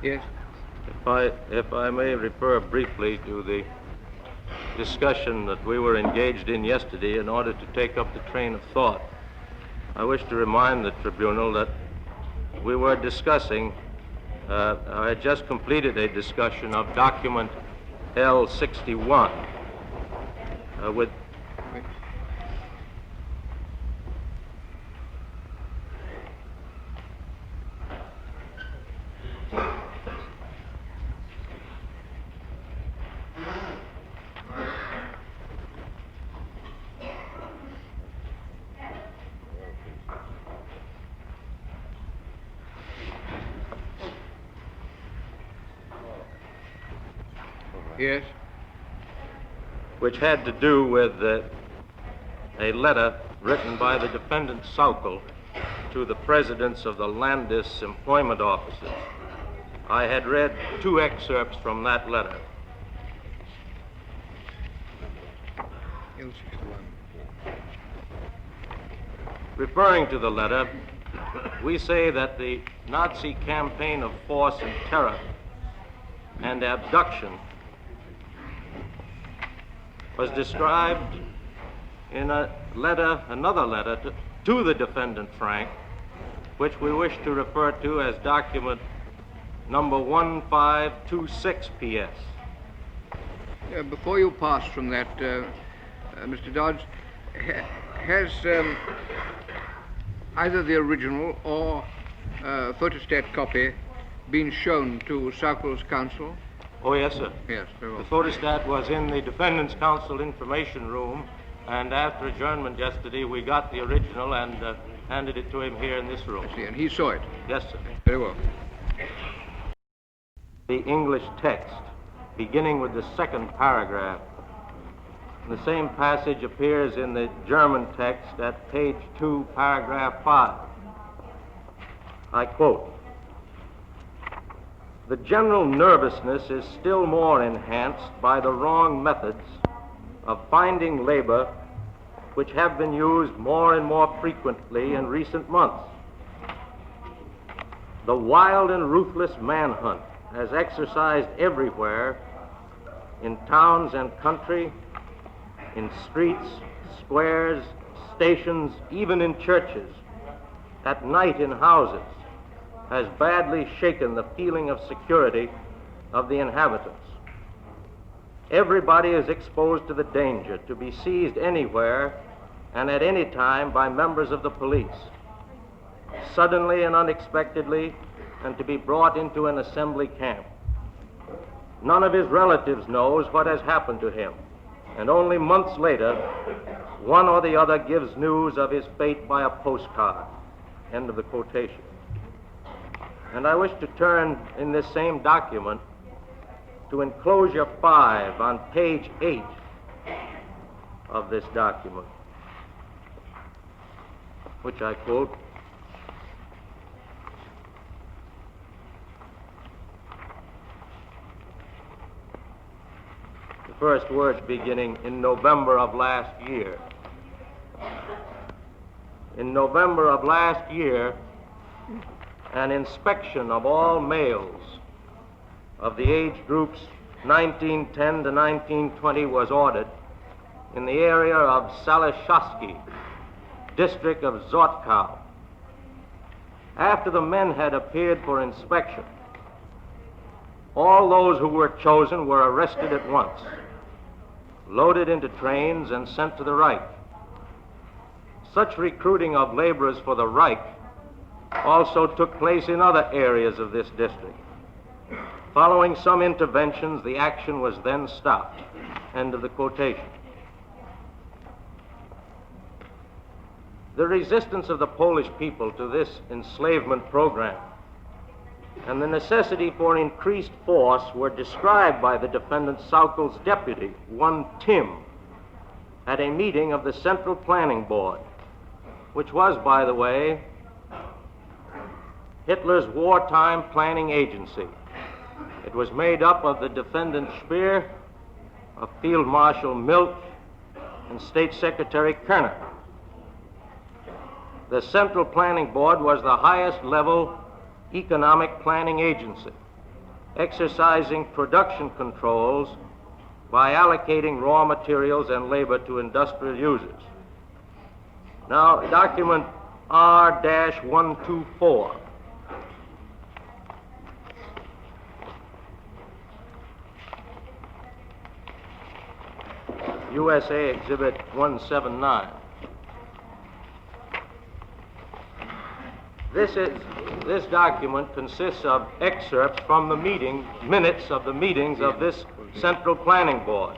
Yes. If I may refer briefly to the discussion that we were engaged in yesterday in order to take up the train of thought, I wish to remind the tribunal that we were discussing, I had just completed a discussion of document L61 with Yes. which had to do with a letter written by the defendant Saukel to the presidents of the Landis employment offices. I had read two excerpts from that letter. Referring to the letter, we say that the Nazi campaign of force and terror and abduction was described in another letter to the defendant Frank, which we wish to refer to as document number 1526 PS. Before you pass from that, Mr. Dodds, has either the original or photostat copy been shown to Saukel's counsel? Oh, yes, sir. Yes, very well. The photostat was in the defendant's counsel information room, and after adjournment yesterday, we got the original and handed it to him here in this room. I see, and he saw it? Yes, sir. Very well. The English text, beginning with the second paragraph. The same passage appears in the German text at page 2, paragraph 5. I quote, "The general nervousness is still more enhanced by the wrong methods of finding labor which have been used more and more frequently in recent months. The wild and ruthless manhunt has exercised everywhere, in towns and country, in streets, squares, stations, even in churches, at night in houses, has badly shaken the feeling of security of the inhabitants. Everybody is exposed to the danger to be seized anywhere and at any time by members of the police, suddenly and unexpectedly, and to be brought into an assembly camp. None of his relatives knows what has happened to him, and only months later, one or the other gives news of his fate by a postcard." End of the quotation. And I wish to turn in this same document to enclosure 5 on page 8 of this document, which I quote, the first words beginning, "in November of last year." In November of last year, an inspection of all males of the age groups 1910 to 1920 was ordered in the area of Salishasky, district of Zotkow. After the men had appeared for inspection, all those who were chosen were arrested at once, loaded into trains, and sent to the Reich. Such recruiting of laborers for the Reich also took place in other areas of this district. Following some interventions, the action was then stopped. End of the quotation. The resistance of the Polish people to this enslavement program and the necessity for increased force were described by the defendant Saukel's deputy, one Tim, at a meeting of the Central Planning Board, which was, by the way, Hitler's wartime planning agency. It was made up of the defendant Speer, of Field Marshal Milch, and State Secretary Kerner. The Central Planning Board was the highest level economic planning agency exercising production controls by allocating raw materials and labor to industrial users. Now, document R-124. USA Exhibit 179. This document consists of excerpts from the minutes of the meetings of this Central Planning Board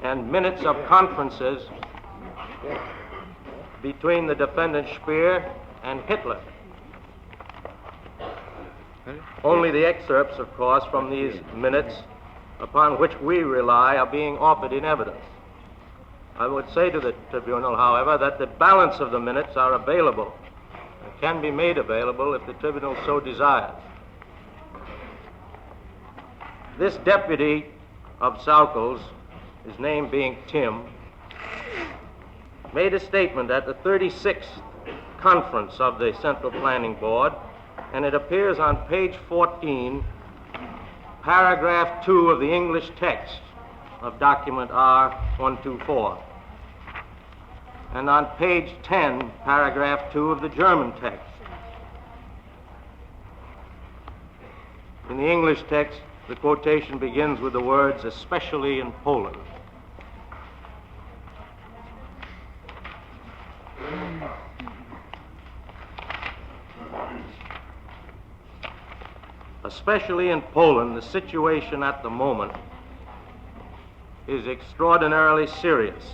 and minutes of conferences between the defendant Speer and Hitler. Only the excerpts, of course, from these minutes upon which we rely are being offered in evidence. I would say to the tribunal, however, that the balance of the minutes are available and can be made available if the tribunal so desires. This deputy of Sauckel's, his name being Tim, made a statement at the 36th conference of the Central Planning Board, and it appears on page 14, paragraph 2 of the English text of document R-124, and on page 10, paragraph 2 of the German text. In the English text, the quotation begins with the words, especially in Poland. Especially in Poland, the situation at the moment is extraordinarily serious.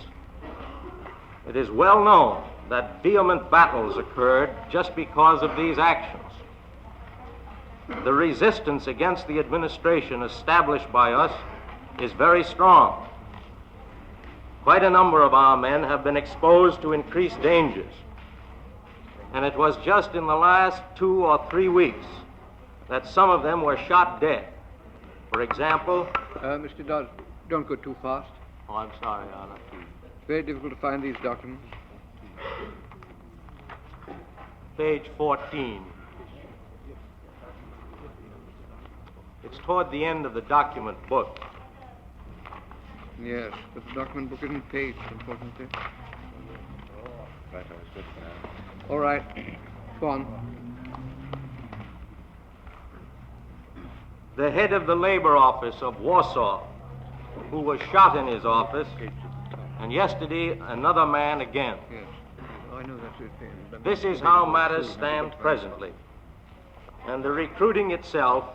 It is well known that vehement battles occurred just because of these actions. The resistance against the administration established by us is very strong. Quite a number of our men have been exposed to increased dangers, and it was just in the last 2 or 3 weeks that some of them were shot dead. For example... Mr. Dodd, don't go too fast. Oh, I'm sorry, Your Honor. It's very difficult to find these documents. Page 14. It's toward the end of the document book. Yes, but the document book isn't paged, unfortunately. All right, go on. The head of the labor office of Warsaw, who was shot in his office, and yesterday another man again. Yes, I know that's it. This is how matters stand presently. And the recruiting itself,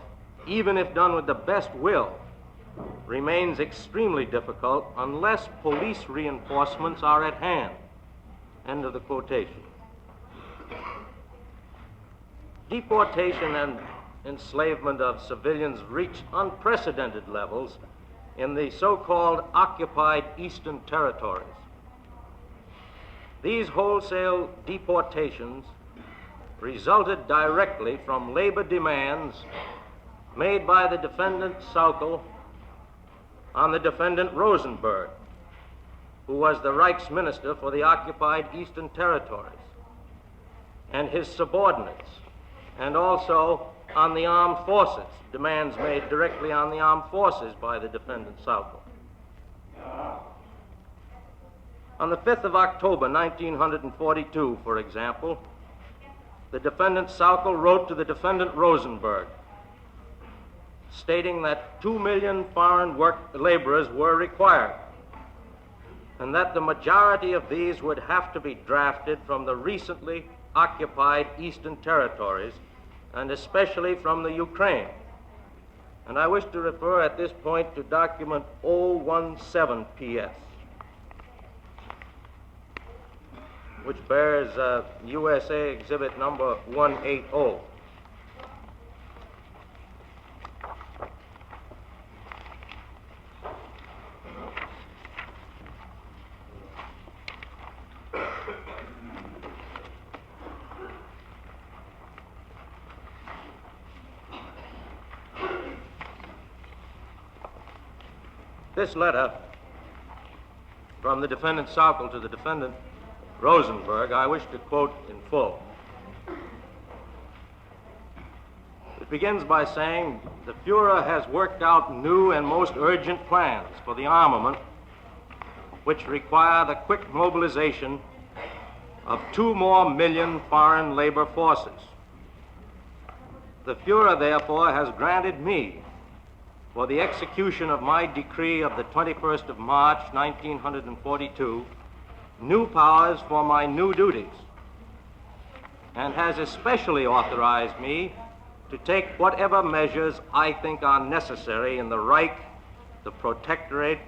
even if done with the best will, remains extremely difficult unless police reinforcements are at hand. End of the quotation. Deportation and enslavement of civilians reached unprecedented levels in the so-called occupied Eastern territories. These wholesale deportations resulted directly from labor demands made by the defendant Sauckel on the defendant Rosenberg, who was the Reichsminister for the occupied Eastern territories, and his subordinates, and also on the armed forces, demands made directly on the armed forces by the defendant Sauckel. On the 5th of October, 1942, for example, the defendant Sauckel wrote to the defendant Rosenberg, stating that 2 million foreign laborers were required, and that the majority of these would have to be drafted from the recently occupied Eastern territories, and especially from the Ukraine. And I wish to refer at this point to document 017 PS, which bears USA Exhibit number 180. This letter from the defendant Sauckel to the defendant Rosenberg, I wish to quote in full. The It begins by saying the Fuhrer has worked out new and most urgent plans for the armament, which require the quick mobilization of 2 more million foreign labor forces. The Fuhrer, therefore, has granted me, for the execution of my decree of the 21st of March, 1942, new powers for my new duties, and has especially authorized me to take whatever measures I think are necessary in the Reich, the Protectorate,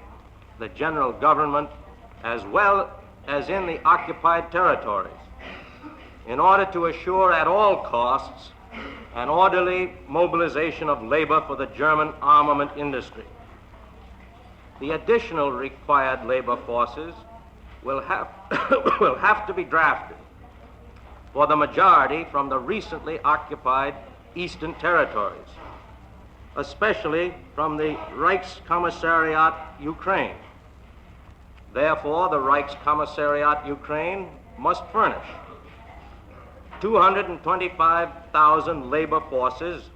the General Government, as well as in the occupied territories, in order to assure at all costs an orderly mobilization of labor for the German armament industry. The additional required labor forces will have, will have to be drafted, for the majority from the recently occupied Eastern territories, especially from the Reichskommissariat Ukraine. Therefore, the Reichskommissariat Ukraine must furnish 225,000 labor forces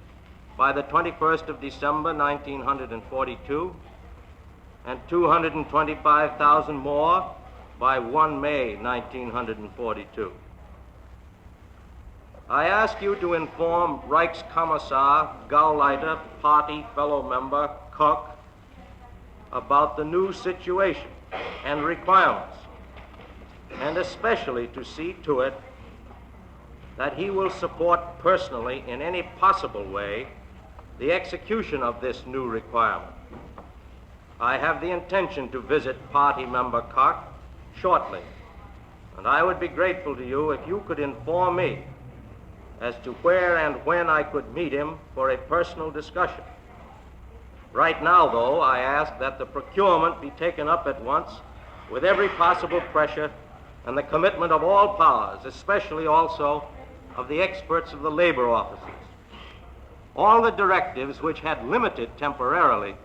by the 21st of December, 1942, and 225,000 more by 1 May, 1942. I ask you to inform Reichskommissar, Gauleiter, party fellow member Krupp about the new situation and requirements, and especially to see to it that he will support personally in any possible way the execution of this new requirement. I have the intention to visit party member Krupp shortly, and I would be grateful to you if you could inform me as to where and when I could meet him for a personal discussion. Right now, though, I ask that the procurement be taken up at once with every possible pressure and the commitment of all powers, especially also of the experts of the labor offices. All the directives which had limited temporarily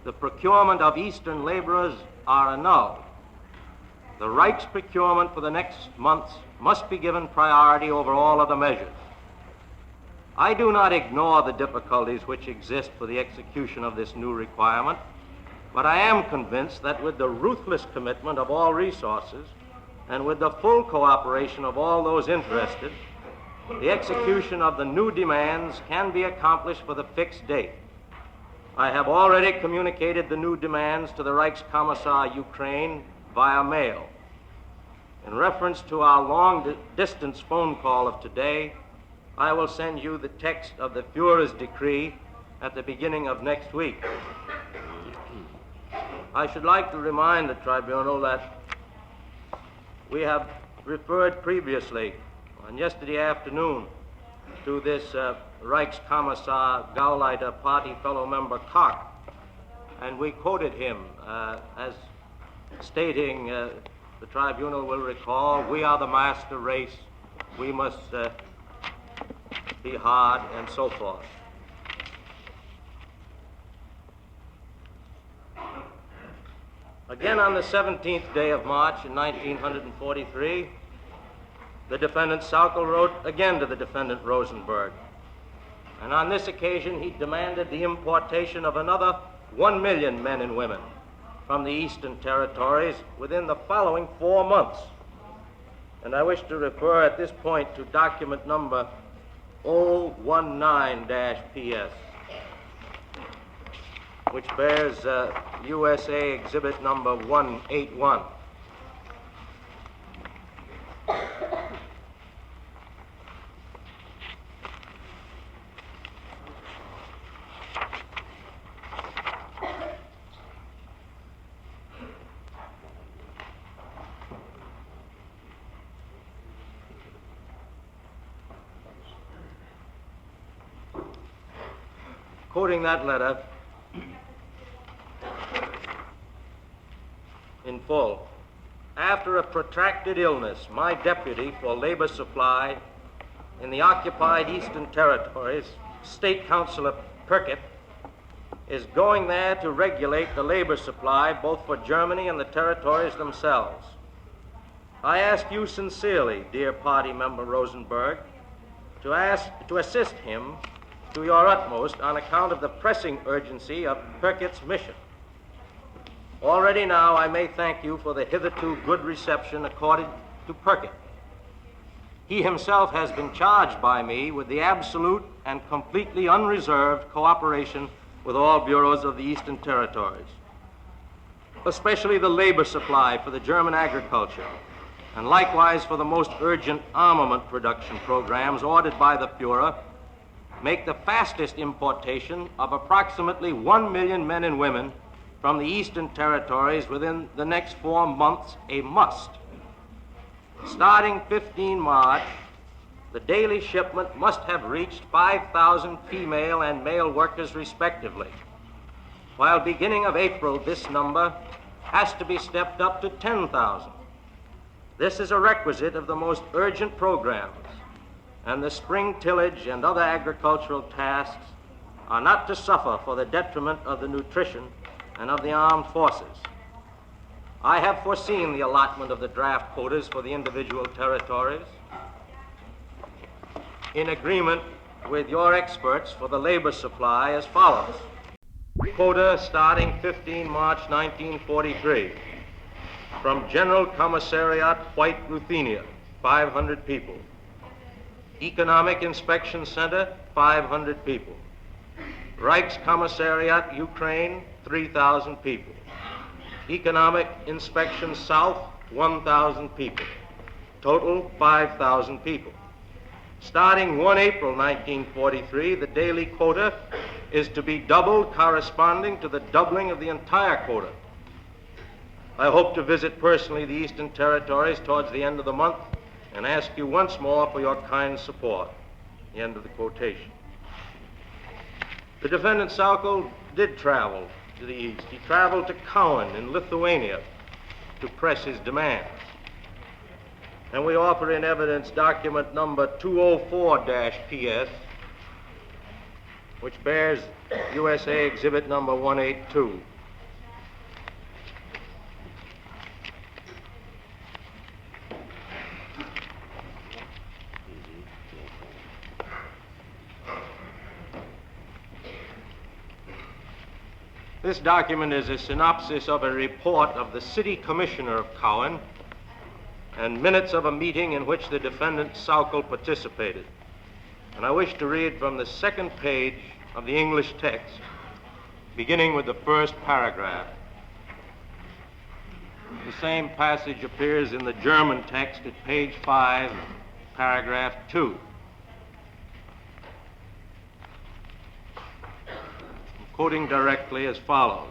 the procurement of Eastern laborers are annulled. The Reich's procurement for the next months must be given priority over all other measures. I do not ignore the difficulties which exist for the execution of this new requirement, but I am convinced that with the ruthless commitment of all resources and with the full cooperation of all those interested, the execution of the new demands can be accomplished for the fixed date. I have already communicated the new demands to the Reichskommissar Ukraine via mail. In reference to our long-distance phone call of today, I will send you the text of the Fuhrer's decree at the beginning of next week. I should like to remind the tribunal that we have referred previously on yesterday afternoon to this Reichskommissar Gauleiter party fellow member Krupp, and we quoted him as stating, the tribunal will recall, we are the master race, we must be hard, and so forth. Again, on the 17th day of March in 1943, the defendant Saukel wrote again to the defendant Rosenberg. And on this occasion, he demanded the importation of another 1 million men and women from the Eastern territories within the following 4 months. And I wish to refer at this point to document number 019-PS, which bears USA Exhibit number 181. Quoting that letter in full, after a protracted illness, my deputy for labor supply in the occupied Eastern territories, State Councilor Perkett, is going there to regulate the labor supply both for Germany and the territories themselves. I ask you sincerely, dear party member Rosenberg, to assist him to your utmost on account of the pressing urgency of Perket's mission. Already now I may thank you for the hitherto good reception accorded to Perket. He himself has been charged by me with the absolute and completely unreserved cooperation with all bureaus of the Eastern Territories, especially the labor supply for the German agriculture, and likewise for the most urgent armament production programs ordered by the Fuhrer, make the fastest importation of approximately 1 million men and women from the Eastern Territories within the next 4 months a must. Starting 15 March, the daily shipment must have reached 5,000 female and male workers respectively, while beginning of April this number has to be stepped up to 10,000. This is a requisite of the most urgent programs, and the spring tillage and other agricultural tasks are not to suffer for the detriment of the nutrition and of the armed forces. I have foreseen the allotment of the draft quotas for the individual territories in agreement with your experts for the labor supply as follows. Quota starting 15 March 1943. From General Commissariat, White Ruthenia, 500 people. Economic Inspection Center, 500 people. Reichskommissariat, Ukraine, 3,000 people. Economic Inspection South, 1,000 people. Total, 5,000 people. Starting 1 April 1943, the daily quota is to be doubled, corresponding to the doubling of the entire quota. I hope to visit personally the Eastern Territories towards the end of the month and ask you once more for your kind support. The end of the quotation. The defendant Saukel did travel to the east. He traveled to Cowan in Lithuania to press his demands. And we offer in evidence document number 204-PS, which bears USA Exhibit number 182. This document is a synopsis of a report of the city commissioner of Cowan and minutes of a meeting in which the defendant Saukel participated. And I wish to read from the second page of the English text, beginning with the first paragraph. The same passage appears in the German text at page 5, paragraph 2. Quoting directly as follows.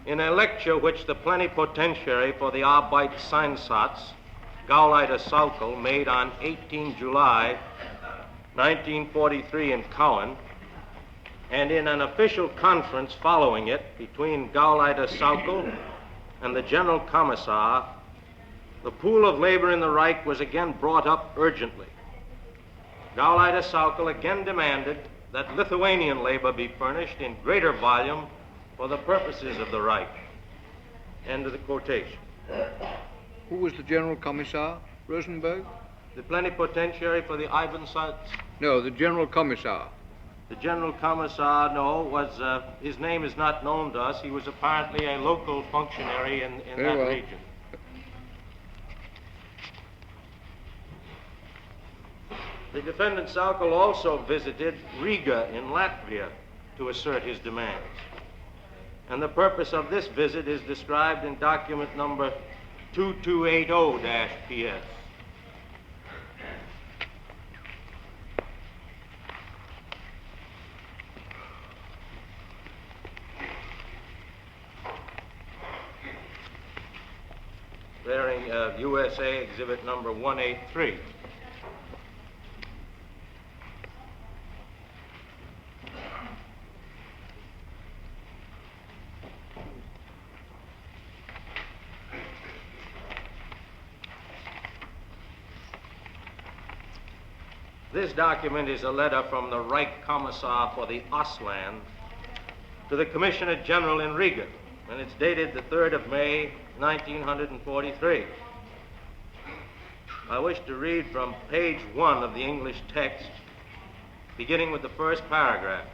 In a lecture which the plenipotentiary for the Arbeitseinsatz, Gauleiter Saukel, made on 18 July 1943 in Cowan, and in an official conference following it between Gauleiter Saukel and the General Commissar, the pool of labor in the Reich was again brought up urgently. Gauleiter Saukel again demanded that Lithuanian labor be furnished in greater volume for the purposes of the Reich. End of the quotation. Who was the General Commissar? Rosenberg? The plenipotentiary for the Arbeitseinsatz? No, the General Commissar. The General Commissar, no, his name is not known to us. He was apparently a local functionary in that region. The defendant Saukel also visited Riga in Latvia to assert his demands. And the purpose of this visit is described in document number 2280-PS. Bearing USA Exhibit number 183. This document is a letter from the Reich Commissar for the Ostland to the Commissioner General in Riga, and it's dated the 3rd of May, 1943. I wish to read from page 1 of the English text beginning with the first paragraph.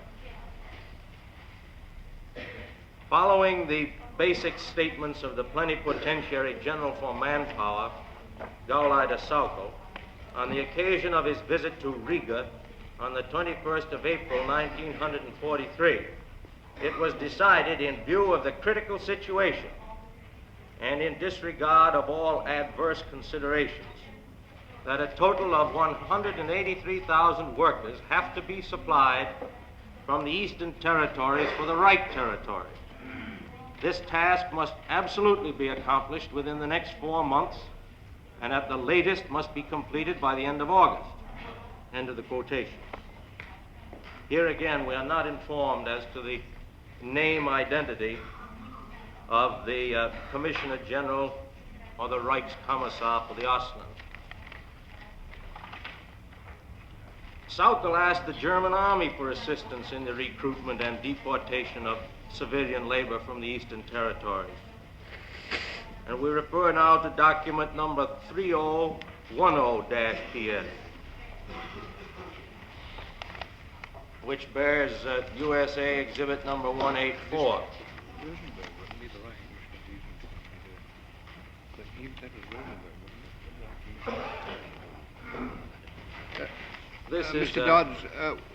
Following the basic statements of the Plenipotentiary General for Manpower, Gaulai de Sauco, on the occasion of his visit to Riga on the 21st of April, 1943, it was decided, in view of the critical situation and in disregard of all adverse considerations, that a total of 183,000 workers have to be supplied from the Eastern Territories for the Reich Territory. This task must absolutely be accomplished within the next 4 months, and at the latest must be completed by the end of August. End of the quotation. Here again, we are not informed as to the name identity of the Commissioner General or the Reichskommissar for the Ausland. Sauckel asked the German army for assistance in the recruitment and deportation of civilian labor from the Eastern Territories. And we refer now to document number 3010-PS, which bears USA Exhibit number 184. Mr. Dodds,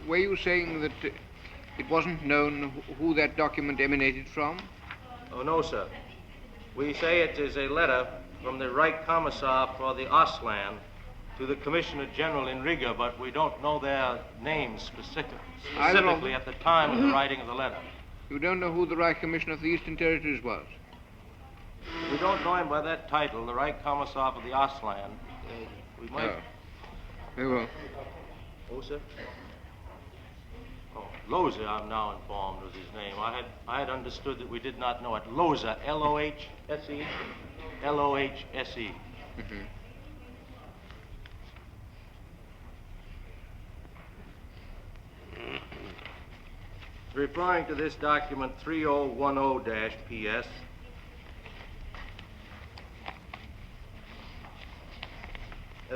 were you saying that it wasn't known who that document emanated from? Oh, no, sir. We say it is a letter from the Reichskommissar for the Ausland to the Commissioner General in Riga, but we don't know their names specifically at the time of the writing of the letter. You don't know who the Reich Commissioner for the Eastern Territories was? We don't know him by that title, the Reichskommissar for the Ausland. We might... Oh. Very well. Oh, sir? Oh, Lose, I'm now informed, was his name. I had understood that we did not know it. Lose, L-O-H-S-E? L-O-H-S-E. Mm-hmm. Referring to this document 3010-PS,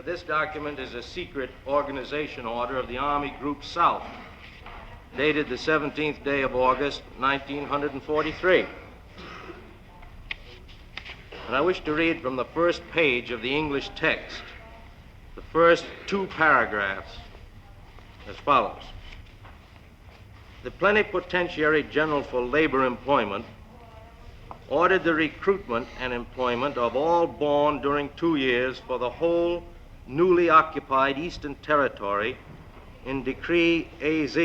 this document is a secret organization order of the Army Group South, dated the 17th day of August, 1943. And I wish to read from the first page of the English text, the first 2 paragraphs, as follows. The Plenipotentiary General for Labor Employment ordered the recruitment and employment of all born during 2 years for the whole newly occupied Eastern Territory in Decree AZ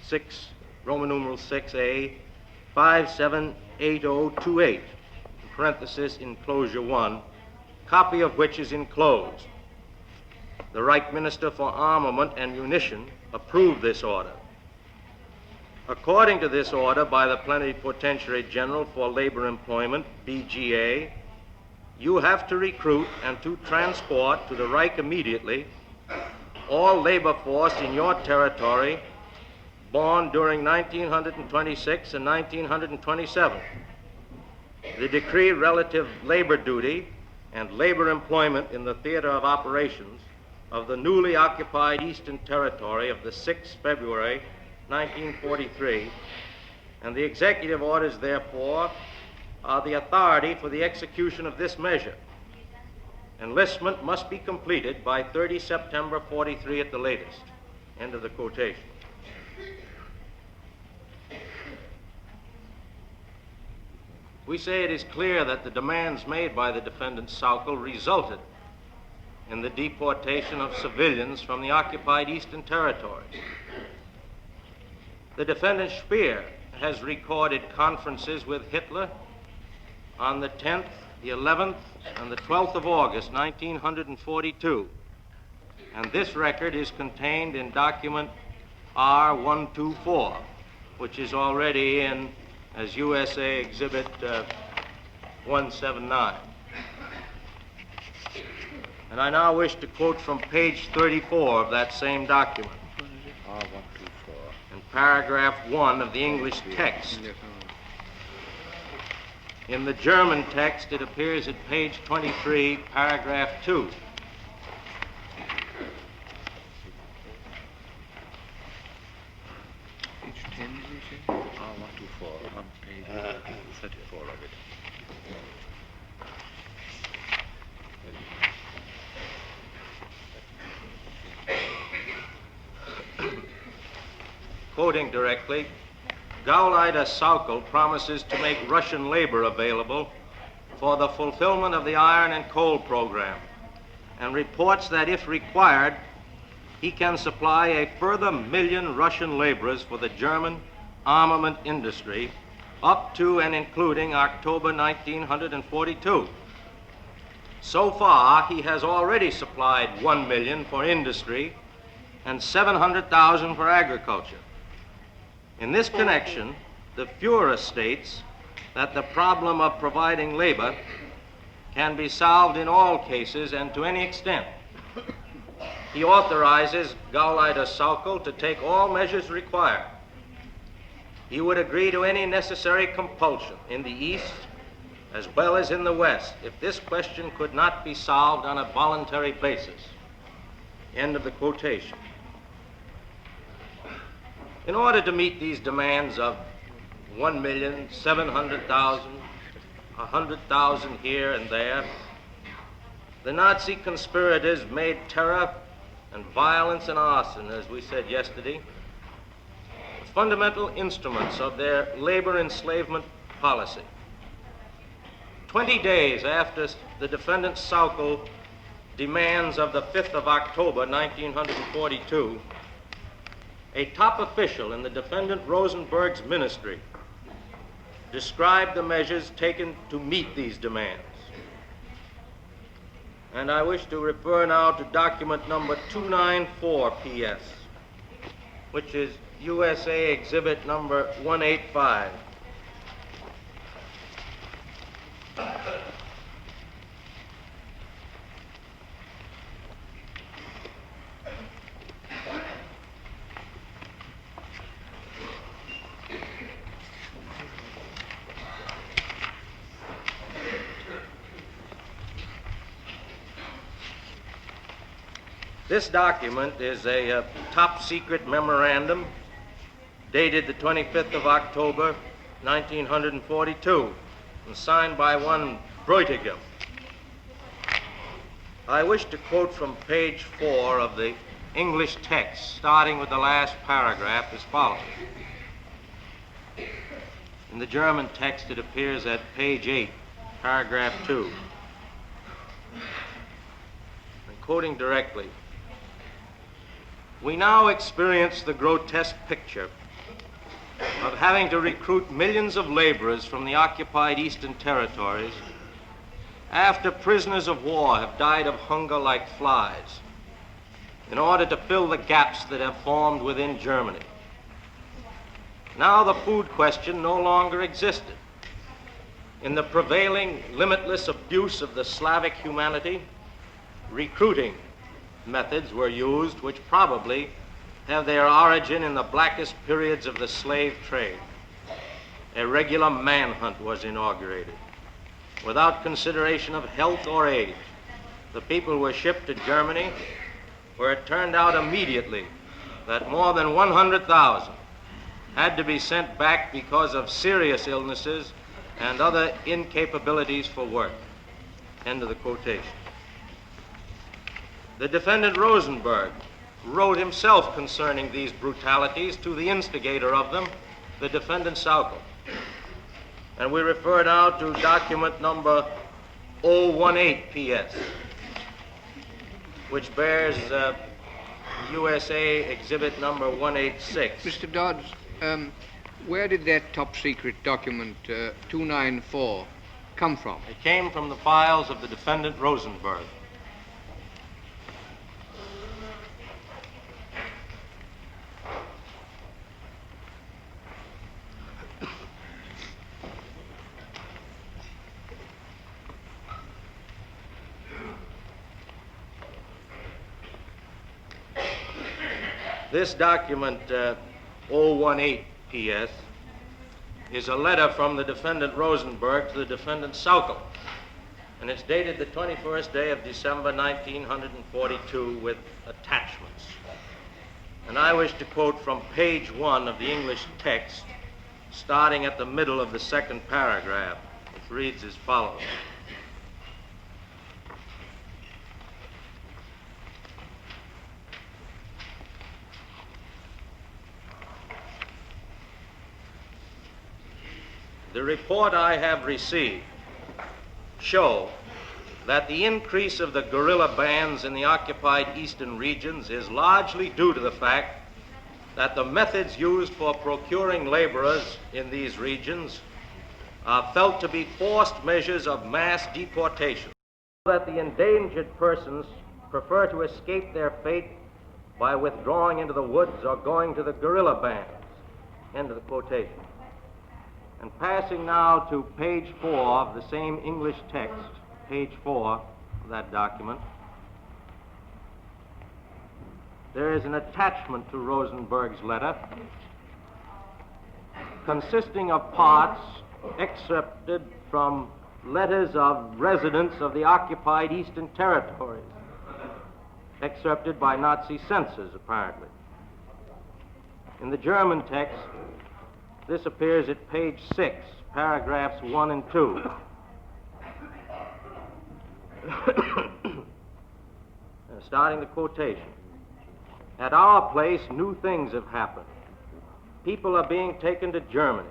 6, Roman numeral 6A, 578028, in parenthesis, enclosure 1, copy of which is enclosed. The Reich Minister for Armament and Munition approved this order. According to this order by the Plenipotentiary General for Labor Employment, BGA, you have to recruit and to transport to the Reich immediately all labor force in your territory born during 1926 and 1927. The decree relative labor duty and labor employment in the theater of operations of the newly occupied Eastern Territory of the 6th February 1943, and the executive orders, therefore, are the authority for the execution of this measure. Enlistment must be completed by 30 September 43 at the latest. End of the quotation. We say it is clear that the demands made by the defendant Sauckel resulted in the deportation of civilians from the occupied Eastern Territories. The defendant Speer has recorded conferences with Hitler on the 10th, the 11th, and the 12th of August, 1942. And this record is contained in document R124, which is already in as USA Exhibit 179. And I now wish to quote from page 34 of that same document. In paragraph 1 of the English text. In the German text, it appears at page 23, paragraph 2. 34 of it. Quoting directly, Gauleiter Sauckel promises to make Russian labor available for the fulfillment of the iron and coal program, and reports that if required, he can supply a further 1 million Russian laborers for the German armament industry up to and including October 1942. So far, he has already supplied 1 million for industry and 700,000 for agriculture. In this connection, the Führer states that the problem of providing labor can be solved in all cases and to any extent. He authorizes Gauleiter Sauckel to take all measures required. He would agree to any necessary compulsion in the East as well as in the West if this question could not be solved on a voluntary basis. End of the quotation. In order to meet these demands of 1,700,000, 100,000 here and there, the Nazi conspirators made terror and violence and arson, as we said yesterday, the fundamental instruments of their labor enslavement policy. 20 days after the defendant Sauckel demands of the 5th of October, 1942, a top official in the defendant Rosenberg's ministry described the measures taken to meet these demands. And I wish to refer now to document number 294 PS, which is USA Exhibit number 185. This document is a top secret memorandum dated the 25th of October, 1942, and signed by one Bräutigam. I wish to quote from page 4 of the English text, starting with the last paragraph as follows. In the German text, it appears at page 8, paragraph 2. And quoting directly, we now experience the grotesque picture of having to recruit millions of laborers from the occupied Eastern territories after prisoners of war have died of hunger like flies in order to fill the gaps that have formed within Germany. Now the food question no longer existed. In the prevailing limitless abuse of the Slavic humanity, recruiting methods were used which probably have their origin in the blackest periods of the slave trade. A regular manhunt was inaugurated. Without consideration of health or age, the people were shipped to Germany, where it turned out immediately that more than 100,000 had to be sent back because of serious illnesses and other incapabilities for work. End of the quotation. The defendant Rosenberg wrote himself concerning these brutalities to the instigator of them, the defendant Sauckel. And we refer now to document number 018 PS, which bears USA Exhibit number 186. Mr. Dodd, where did that top secret document 294 come from? It came from the files of the defendant Rosenberg. This document, 018 PS, is a letter from the defendant Rosenberg to the defendant Sauckel, and it's dated the 21st day of December, 1942, with attachments. And I wish to quote from page 1 of the English text, starting at the middle of the second paragraph, which reads as follows. The report I have received show that the increase of the guerrilla bands in the occupied eastern regions is largely due to the fact that the methods used for procuring laborers in these regions are felt to be forced measures of mass deportation. That the endangered persons prefer to escape their fate by withdrawing into the woods or going to the guerrilla bands. End of the quotation. And passing now to page 4 of the same English text, page 4 of that document, there is an attachment to Rosenberg's letter consisting of parts excerpted from letters of residents of the occupied Eastern Territories, excerpted by Nazi censors, apparently. In the German text, this appears at page 6, paragraphs 1 and 2. Starting the quotation. At our place, new things have happened. People are being taken to Germany.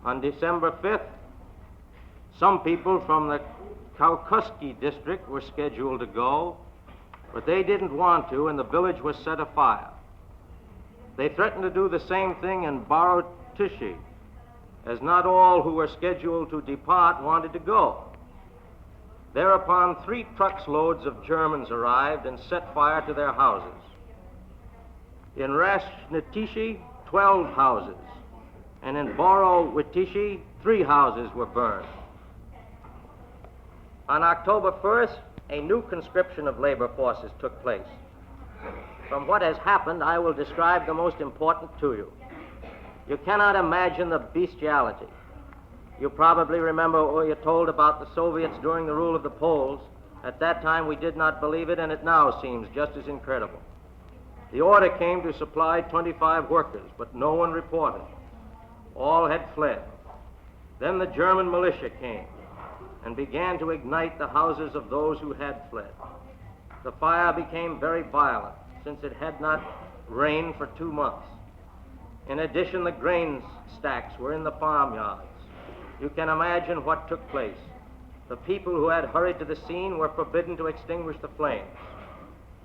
On December 5th, some people from the Kaukuski district were scheduled to go, but they didn't want to, and the village was set afire. They threatened to do the same thing in Brutality, as not all who were scheduled to depart wanted to go. Thereupon 3 truckloads of Germans arrived and set fire to their houses. In Rasnitishi, 12 houses, and in Borowitishi, 3 houses were burned. On October 1st, a new conscription of labor forces took place. From what has happened, I will describe the most important to you. You cannot imagine the bestiality. You probably remember what you told about the Soviets during the rule of the Poles. At that time, we did not believe it, and it now seems just as incredible. The order came to supply 25 workers, but no one reported. All had fled. Then the German militia came and began to ignite the houses of those who had fled. The fire became very violent, since it had not rained for 2 months. In addition, the grain stacks were in the farmyards. You can imagine what took place. The people who had hurried to the scene were forbidden to extinguish the flames,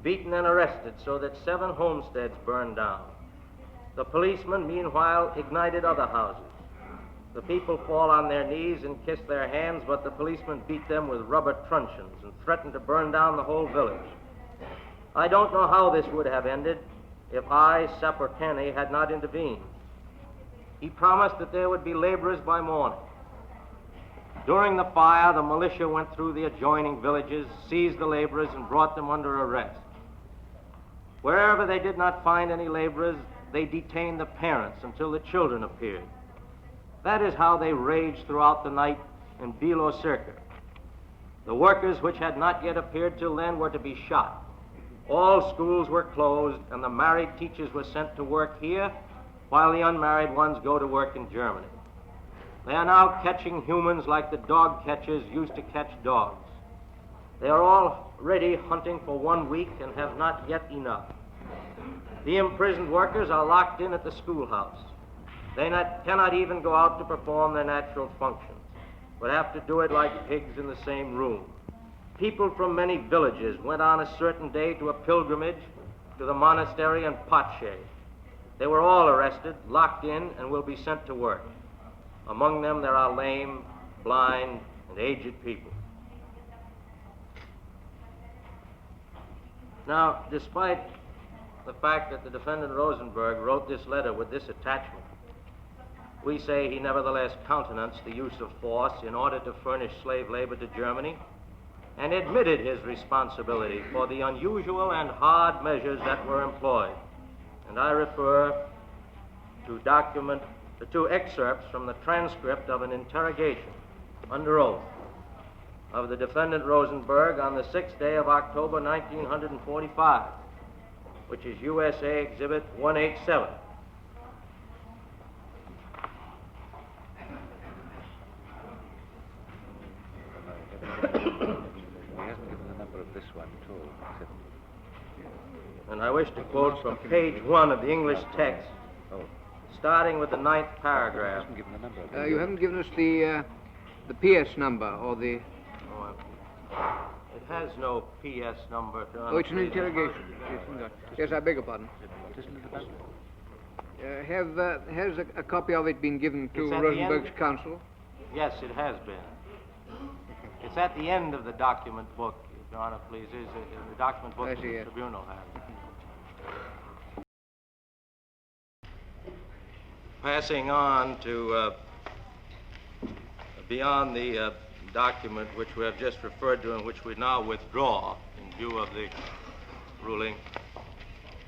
beaten and arrested so that 7 homesteads burned down. The policemen, meanwhile, ignited other houses. The people fall on their knees and kiss their hands, but the policemen beat them with rubber truncheons and threatened to burn down the whole village. I don't know how this would have ended if I, Sapper Kenny, had not intervened. He promised that there would be laborers by morning. During the fire, the militia went through the adjoining villages, seized the laborers, and brought them under arrest. Wherever they did not find any laborers, they detained the parents until the children appeared. That is how they raged throughout the night in Bilo Circa. The workers which had not yet appeared till then were to be shot. All schools were closed, and the married teachers were sent to work here, while the unmarried ones go to work in Germany. They are now catching humans like the dog catchers used to catch dogs. They are already hunting for 1 week and have not yet enough. The imprisoned workers are locked in at the schoolhouse. They cannot even go out to perform their natural functions, but have to do it like pigs in the same room. People from many villages went on a certain day to a pilgrimage to the monastery in Pache. They were all arrested, locked in, and will be sent to work. Among them there are lame, blind, and aged people. Now, despite the fact that the defendant Rosenberg wrote this letter with this attachment, we say he nevertheless countenanced the use of force in order to furnish slave labor to Germany, and admitted his responsibility for the unusual and hard measures that were employed. And I refer to 2 excerpts from the transcript of an interrogation under oath of the defendant Rosenberg on the 6th day of October 1945, which is USA Exhibit 187. wish to quote from page 1 of the English text, starting with the 9th paragraph. You haven't given us the PS number or the... It has no PS number, Your Honor. Oh, it's an interrogation. Yes, I beg your pardon. Has a copy of it been given to Rosenberg's counsel? Yes, it has been. It's at the end of the document book, Your Honor, please. Is in the document book that the tribunal has. Passing on to beyond the document which we have just referred to and which we now withdraw in view of the ruling,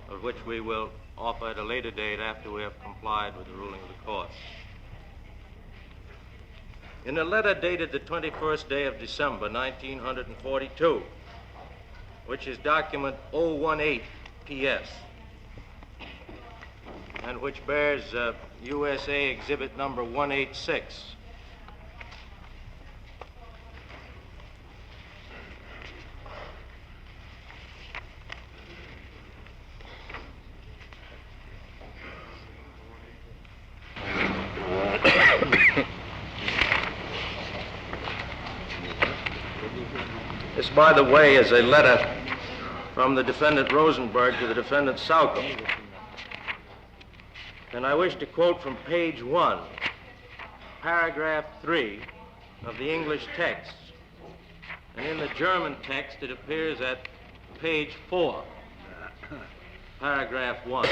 of which we will offer at a later date after we have complied with the ruling of the court. In a letter dated the 21st day of December, 1942, which is document 018 PS, and which bears USA Exhibit number 186, this, by the way, is a letter from the defendant Rosenberg to the defendant Salcom. And I wish to quote from page 1, paragraph 3 of the English text. And in the German text, it appears at page 4, paragraph 1.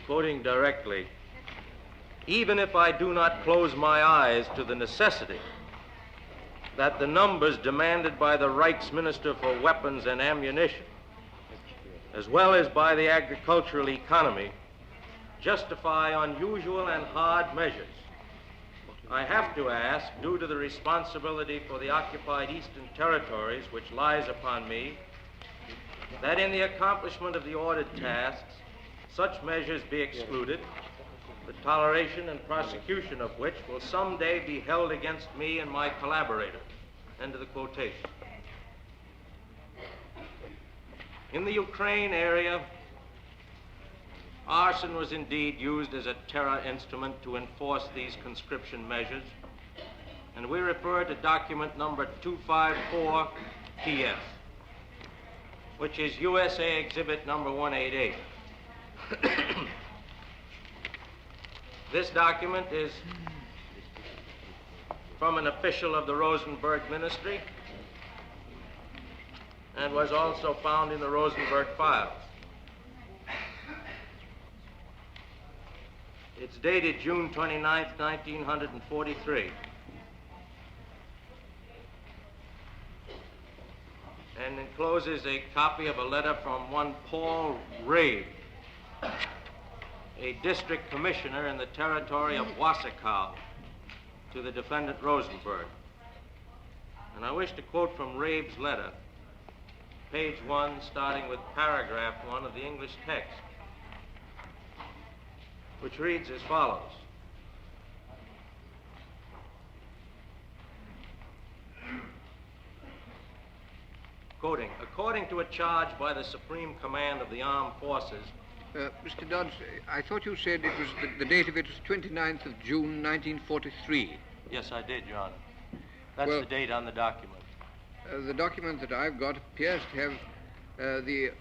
Quoting directly, even if I do not close my eyes to the necessity that the numbers demanded by the Reichsminister for weapons and ammunition, as well as by the agricultural economy, justify unusual and hard measures, I have to ask, due to the responsibility for the occupied Eastern Territories which lies upon me, that in the accomplishment of the ordered tasks, such measures be excluded, the toleration and prosecution of which will someday be held against me and my collaborator. End of the quotation. In the Ukraine area, arson was indeed used as a terror instrument to enforce these conscription measures, and we refer to document number 254 PS, which is USA Exhibit number 188. This document is from an official of the Rosenberg ministry and was also found in the Rosenberg files. It's dated June 29th, 1943. And encloses a copy of a letter from one Paul Rabe, a district commissioner in the territory of Wassachau, to the defendant Rosenberg. And I wish to quote from Rabe's letter, page 1, starting with paragraph 1 of the English text, which reads as follows. Quoting, according to a charge by the Supreme Command of the Armed Forces. Mr. Dodd, I thought you said it was the date of it was 29th of June, 1943. Yes, I did, Your Honor. That's the date on the document. The document that I've got appears to have the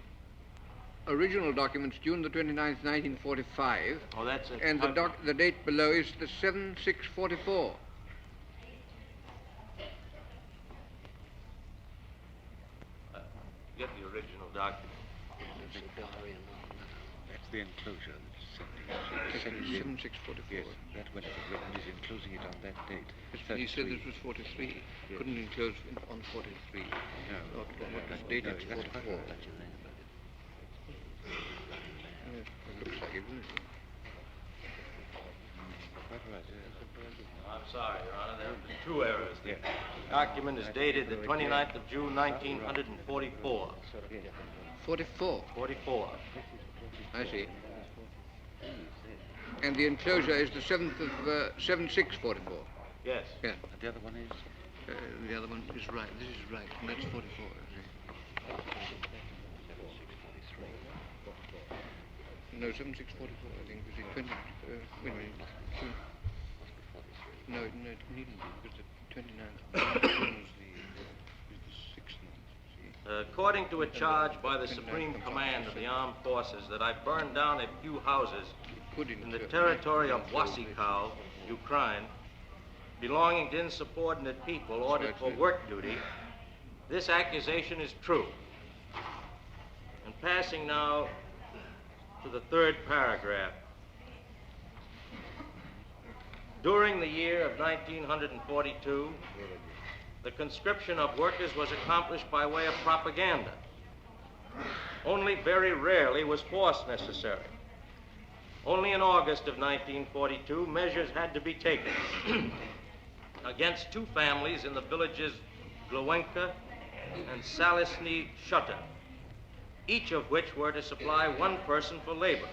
original documents, June the 29th, 1945. Oh, that's it. And the date below is the 7/6/44. Get the original document. That's the enclosure. 7/6/44. Yes, that when it was written is enclosing it on that date. He said this was 43. Yes. Couldn't enclose on 43. No. What date No, it's that's 44. quite right. Yes, it looks like it, doesn't it? Quite right, yes. I'm sorry, Your Honor, there have been two errors. The document is dated the 29th of June, 1944. 44. 44. I see. And the enclosure is the 7/6/44. Yes. Yeah. And the other one is? The other one is right. This is right, and that's 44. No, 7644, I think. Was it 20? Wait a minute. No, it needn't be, because the 29th is the 6th month. According to a charge by the Supreme Command of the Armed Forces that I burned down a few houses in the territory of Wasikau, Ukraine, belonging to insubordinate people ordered for work duty, this accusation is true. And passing now to the third paragraph. During the year of 1942, the conscription of workers was accomplished by way of propaganda. Only very rarely was force necessary. Only in August of 1942, measures had to be taken against two families in the villages Glowenka and Salisny Shutter, each of which were to supply one person for labor.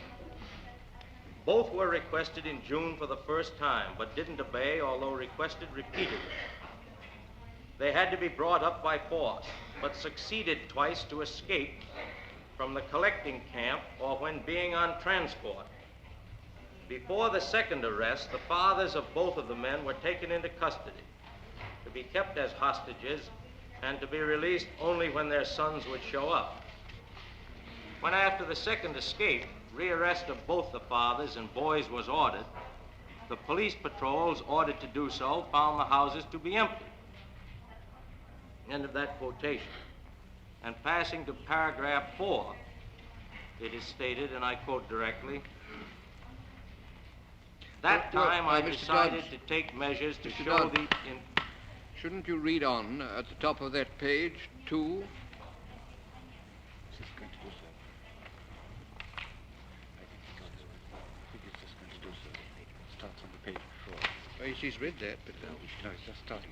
Both were requested in June for the first time, but didn't obey, although requested repeatedly. They had to be brought up by force, but succeeded twice to escape from the collecting camp or when being on transport. Before the second arrest, the fathers of both of the men were taken into custody to be kept as hostages and to be released only when their sons would show up. When after the second escape, rearrest of both the fathers and boys was ordered, the police patrols ordered to do so found the houses to be empty. End of that quotation. And passing to paragraph 4, it is stated, and I quote directly, that time I decided to take measures to show the... Shouldn't you read on at the top of that page, 2? Oh, she's read that, but... No, it's just starting.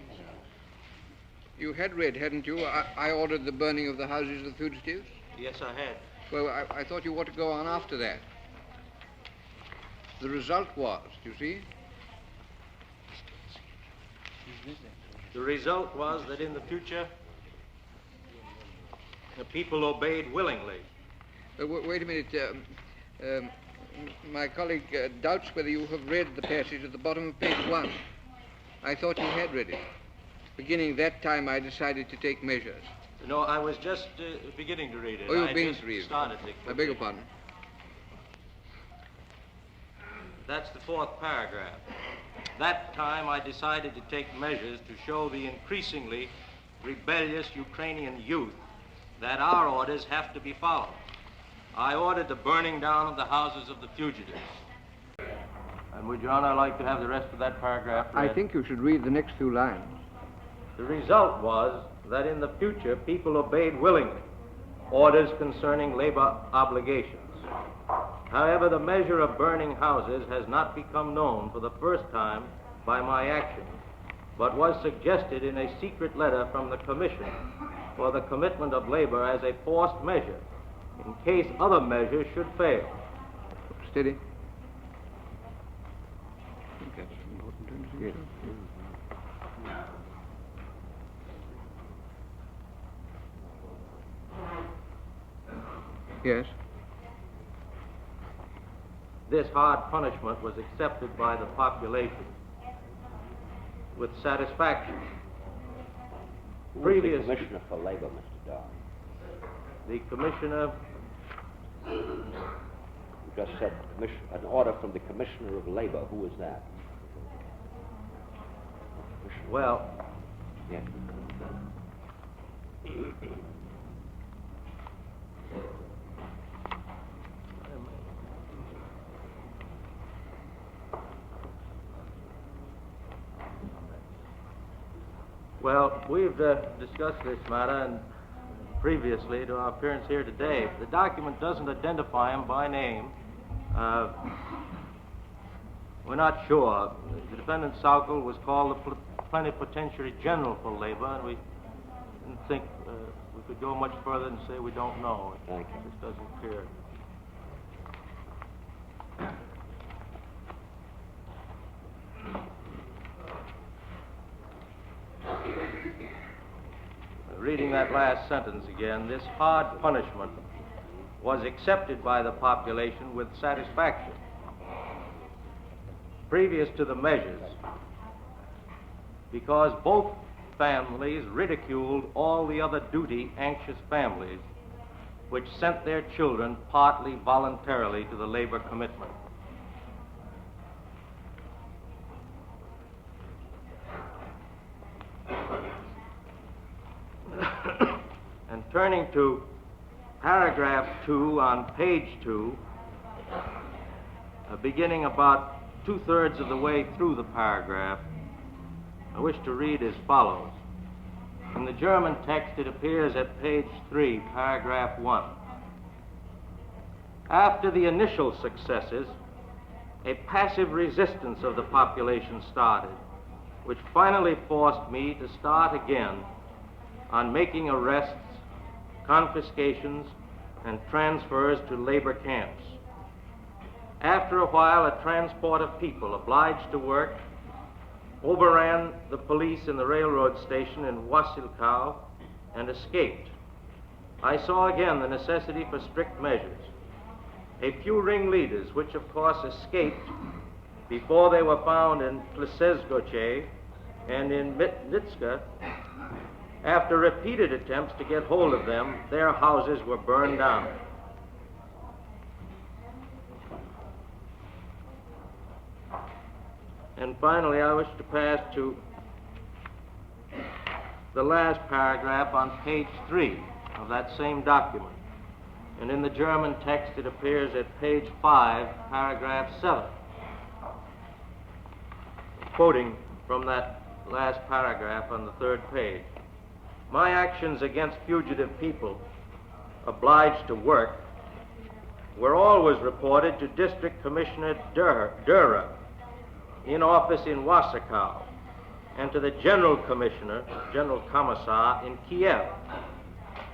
You had read, hadn't you? I ordered the burning of the houses of the fugitives? Yes, I had. Well, I thought you ought to go on after that. The result was, do you see? The result was that in the future, the people obeyed willingly. Wait a minute. My colleague doubts whether you have read the passage at the bottom of page 1. I thought you had read it. Beginning that time, I decided to take measures. No, I was just beginning to read it. Oh, you're I beginning just to read it. Started I beg your pardon. That's the fourth paragraph. That time I decided to take measures to show the increasingly rebellious Ukrainian youth that our orders have to be followed. I ordered the burning down of the houses of the fugitives. And would Your Honor like to have the rest of that paragraph read? I think you should read the next few lines. The result was that in the future people obeyed willingly orders concerning labor obligations. However, the measure of burning houses has not become known for the first time by my action, but was suggested in a secret letter from the Commission for the commitment of labor as a forced measure in case other measures should fail. Steady. I think that's important to investigate. Yes. This hard punishment was accepted by the population with satisfaction. Who was the Commissioner for Labor, Mr. Dodd? The Commissioner... You just said an order from the Commissioner of Labor. Who was that? Well... Yes. Well, we've discussed this matter and previously to our appearance here today. The document doesn't identify him by name. We're not sure. The defendant, Saukel, was called the Plenipotentiary General for Labor, and we didn't think we could go much further and say we don't know. Thank you. This doesn't appear. that last sentence again, this hard punishment was accepted by the population with satisfaction. Previous to the measures, because both families ridiculed all the other duty-anxious families which sent their children partly voluntarily to the labor commitment. And turning to paragraph 2 on page 2, beginning about 2/3 of the way through the paragraph, I wish to read as follows. In the German text, it appears at page 3, paragraph 1. After the initial successes, a passive resistance of the population started, which finally forced me to start again on making arrests, confiscations, and transfers to labor camps. After a while, a transport of people obliged to work overran the police in the railroad station in Wassilkow and escaped. I saw again the necessity for strict measures. A few ringleaders, which of course escaped before they were found in Plesezgoche and in Mitnitska, after repeated attempts to get hold of them, their houses were burned down. And finally, I wish to pass to the last paragraph on page 3 of that same document. And in the German text, it appears at page 5, paragraph 7. Quoting from that last paragraph on the 3rd page. My actions against fugitive people obliged to work were always reported to District Commissioner Dürer in office in Wasikow, and to the General Commissioner, General Commissar in Kiev.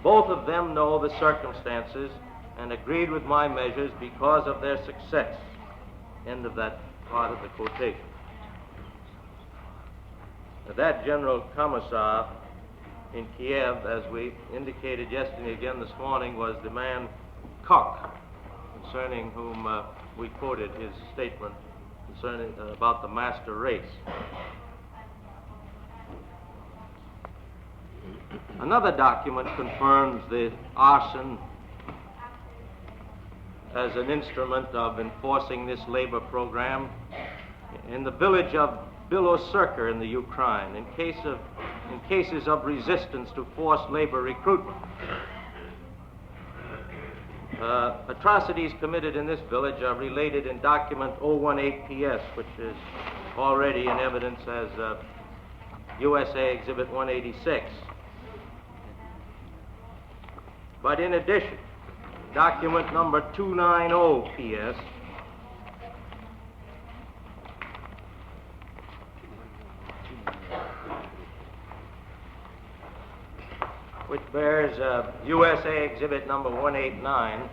Both of them know the circumstances and agreed with my measures because of their success. End of that part of the quotation. Now, that General Commissar in Kiev, as we indicated yesterday again this morning, was the man Krupp, concerning whom we quoted his statement concerning about the master race. Another document confirms the arson as an instrument of enforcing this labor program in the village of Bilosirka in the Ukraine, in cases of resistance to forced labor recruitment. Atrocities committed in this village are related in document 018PS, which is already in evidence as USA Exhibit 186. But in addition, document number 290PS which bears USA Exhibit number 189,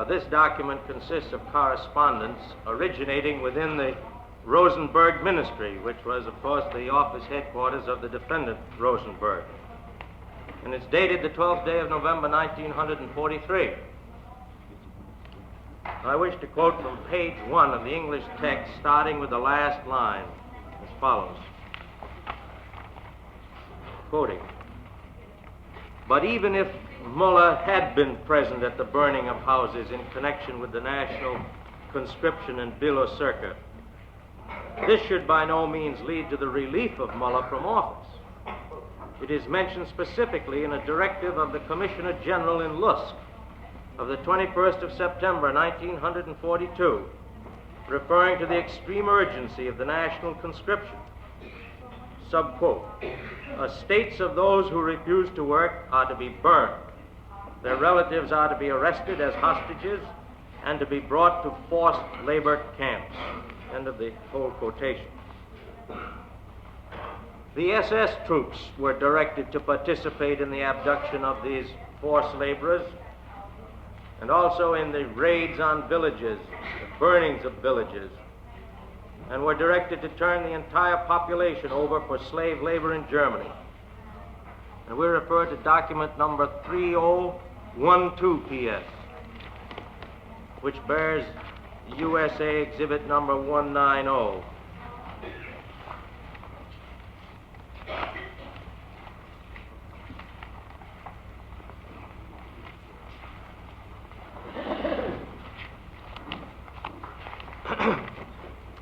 this document consists of correspondence originating within the Rosenberg Ministry, which was, of course, the office headquarters of the defendant, Rosenberg. And it's dated the 12th day of November, 1943. I wish to quote from page 1 of the English text, starting with the last line, as follows. Quoting, "But even if Muller had been present at the burning of houses in connection with the national conscription in Bilosirka, this should by no means lead to the relief of Muller from office. It is mentioned specifically in a directive of the Commissioner General in Lusk of the 21st of September, 1942, referring to the extreme urgency of the national conscription. Subquote, estates of those who refuse to work are to be burned. Their relatives are to be arrested as hostages and to be brought to forced labor camps." End of the whole quotation. The SS troops were directed to participate in the abduction of these forced laborers, and also in the raids on villages, the burnings of villages, and were directed to turn the entire population over for slave labor in Germany. And we refer to document number 3012 PS, which bears USA Exhibit number 190.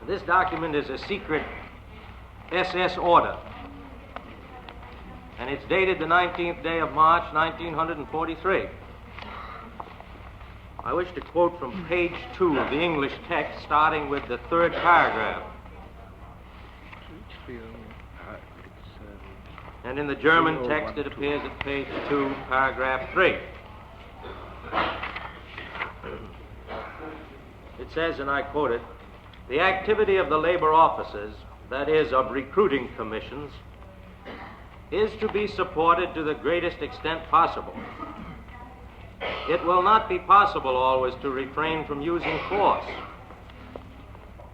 This document is a secret SS order, and it's dated the 19th day of March, 1943. I wish to quote from page 2 of the English text, starting with the third paragraph. And in the German text, it appears at page 2, paragraph 3. It says, and I quote it, "The activity of the labor officers, that is, of recruiting commissions, is to be supported to the greatest extent possible. It will not be possible always to refrain from using force.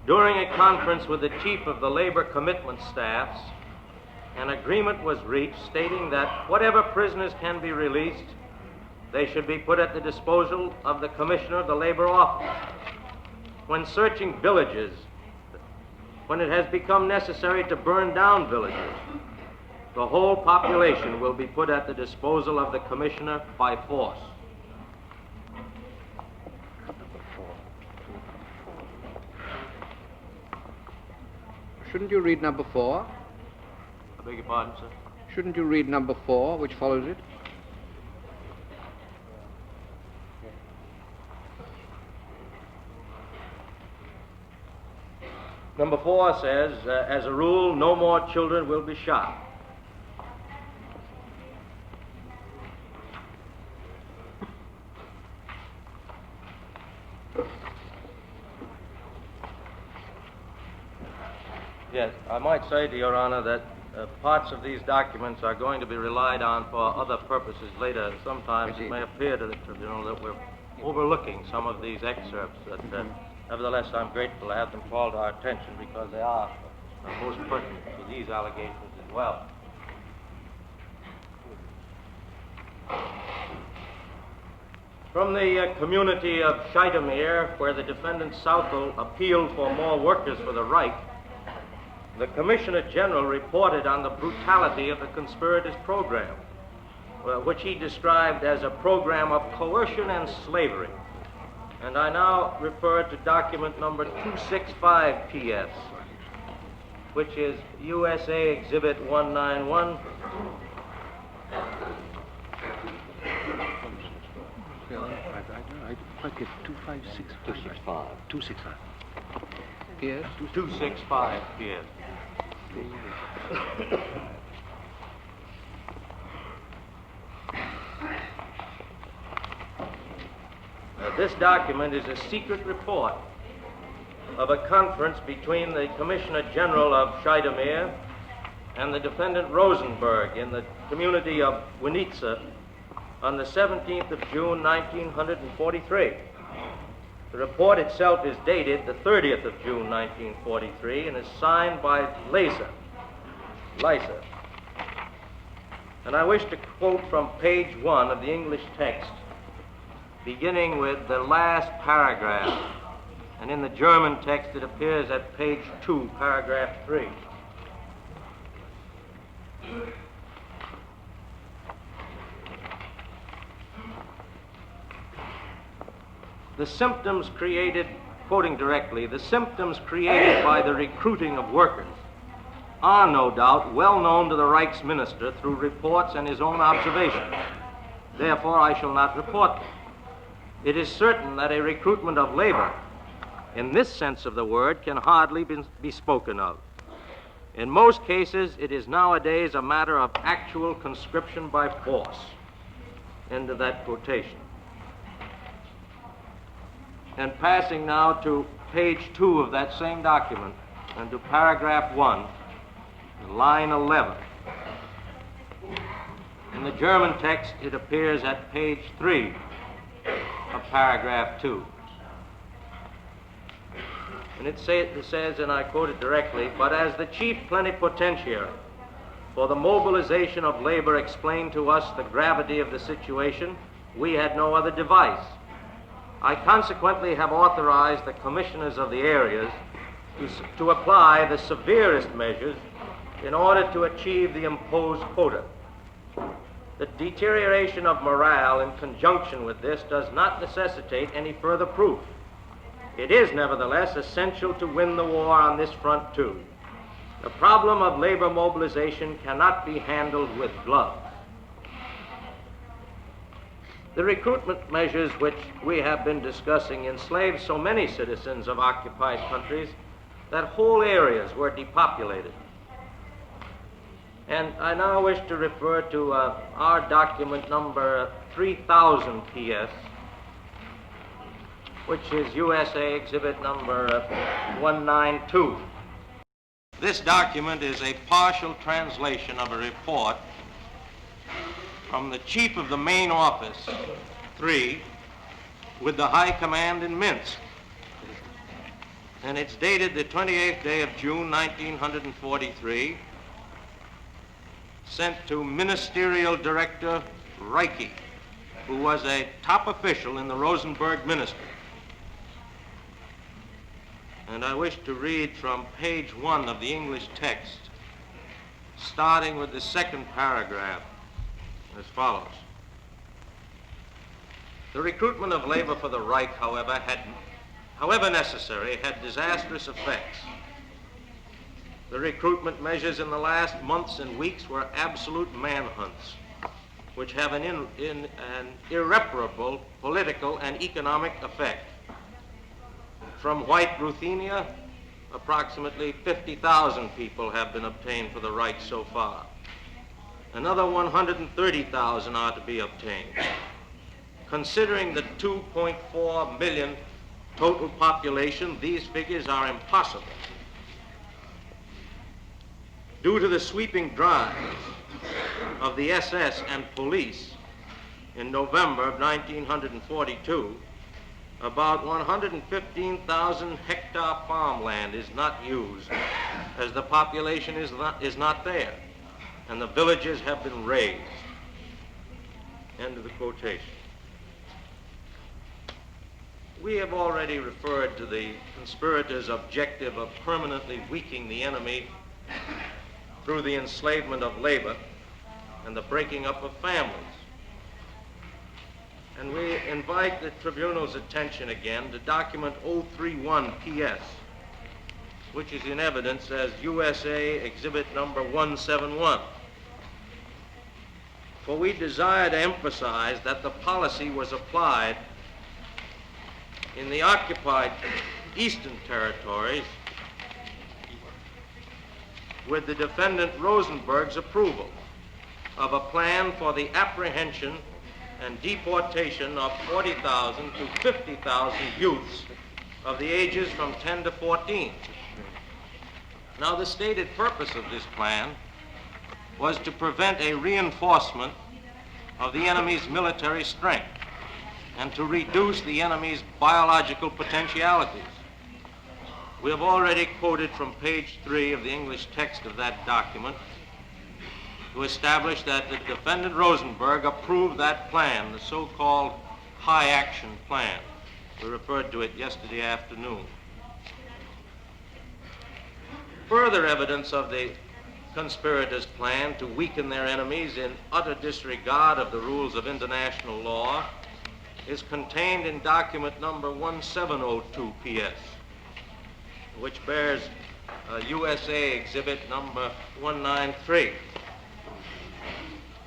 During a conference with the chief of the labor commitment staffs, an agreement was reached stating that whatever prisoners can be released, they should be put at the disposal of the commissioner of the labor office. When searching villages, when it has become necessary to burn down villages, the whole population will be put at the disposal of the commissioner by force." Shouldn't you read number 4? I beg your pardon, sir? Shouldn't you read number 4, which follows it? Number 4 says, as a rule, no more children will be shot. Yes, I might say to Your Honor that parts of these documents are going to be relied on for other purposes later. Sometimes it may appear to the tribunal that we're overlooking some of these excerpts. Nevertheless, I'm grateful to have them called to our attention because they are most pertinent to these allegations as well. From the community of Scheitemir, where the defendant Southall appealed for more workers for the right, the Commissioner General reported on the brutality of the conspirators' program, which he described as a program of coercion and slavery. And I now refer to document number 265 PS, which is USA Exhibit 191. I quite get 256. 265. 265. Yes. 265 PS. This document is a secret report of a conference between the Commissioner General of Scheitemir and the defendant Rosenberg in the community of Winitsa on the 17th of June, 1943. The report itself is dated the 30th of June, 1943, and is signed by Lysa. And I wish to quote from page 1 of the English text, beginning with the last paragraph, and in the German text it appears at page 2, paragraph 3. The symptoms created, quoting directly, the symptoms created by the recruiting of workers are no doubt well known to the Reichsminister through reports and his own observations. Therefore, I shall not report them. It is certain that a recruitment of labor, in this sense of the word, can hardly be spoken of. In most cases, it is nowadays a matter of actual conscription by force. End of that quotation. And passing now to page 2 of that same document, and to paragraph 1, line 11. In the German text, it appears at page 3, of paragraph 2. And it says, and I quote it directly, "But as the chief plenipotentiary for the mobilization of labor explained to us the gravity of the situation, we had no other device. I consequently have authorized the commissioners of the areas to apply the severest measures in order to achieve the imposed quota. The deterioration of morale in conjunction with this does not necessitate any further proof. It is nevertheless essential to win the war on this front too. The problem of labor mobilization cannot be handled with gloves." The recruitment measures which we have been discussing enslaved so many citizens of occupied countries that whole areas were depopulated. And I now wish to refer to our document number 3000 PS, which is USA Exhibit number 192. This document is a partial translation of a report from the Chief of the Main Office, 3, with the High Command in Minsk. And it's dated the 28th day of June, 1943, sent to Ministerial Director Reicke, who was a top official in the Rosenberg ministry. And I wish to read from page 1 of the English text, starting with the second paragraph, as follows. "The recruitment of labor for the Reich, however necessary, had disastrous effects. The recruitment measures in the last months and weeks were absolute manhunts, which have an irreparable political and economic effect. From White Ruthenia, approximately 50,000 people have been obtained for the Reich so far. Another 130,000 are to be obtained. Considering the 2.4 million total population, these figures are impossible. Due to the sweeping drive of the SS and police in November of 1942, about 115,000 hectare farmland is not used, as the population is not there, and the villages have been razed." End of the quotation. We have already referred to the conspirators' objective of permanently weakening the enemy through the enslavement of labor and the breaking up of families. And we invite the tribunal's attention again to document 031 PS, which is in evidence as USA Exhibit number 171. For we desire to emphasize that the policy was applied in the occupied Eastern territories with the defendant Rosenberg's approval of a plan for the apprehension and deportation of 40,000 to 50,000 youths of the ages from 10 to 14. Now, the stated purpose of this plan was to prevent a reinforcement of the enemy's military strength and to reduce the enemy's biological potentialities. We have already quoted from page 3 of the English text of that document to establish that the defendant Rosenberg approved that plan, the so-called high action plan. We referred to it yesterday afternoon. Further evidence of the conspirators' plan to weaken their enemies in utter disregard of the rules of international law is contained in document number 1702 PS, which bears USA Exhibit number 193.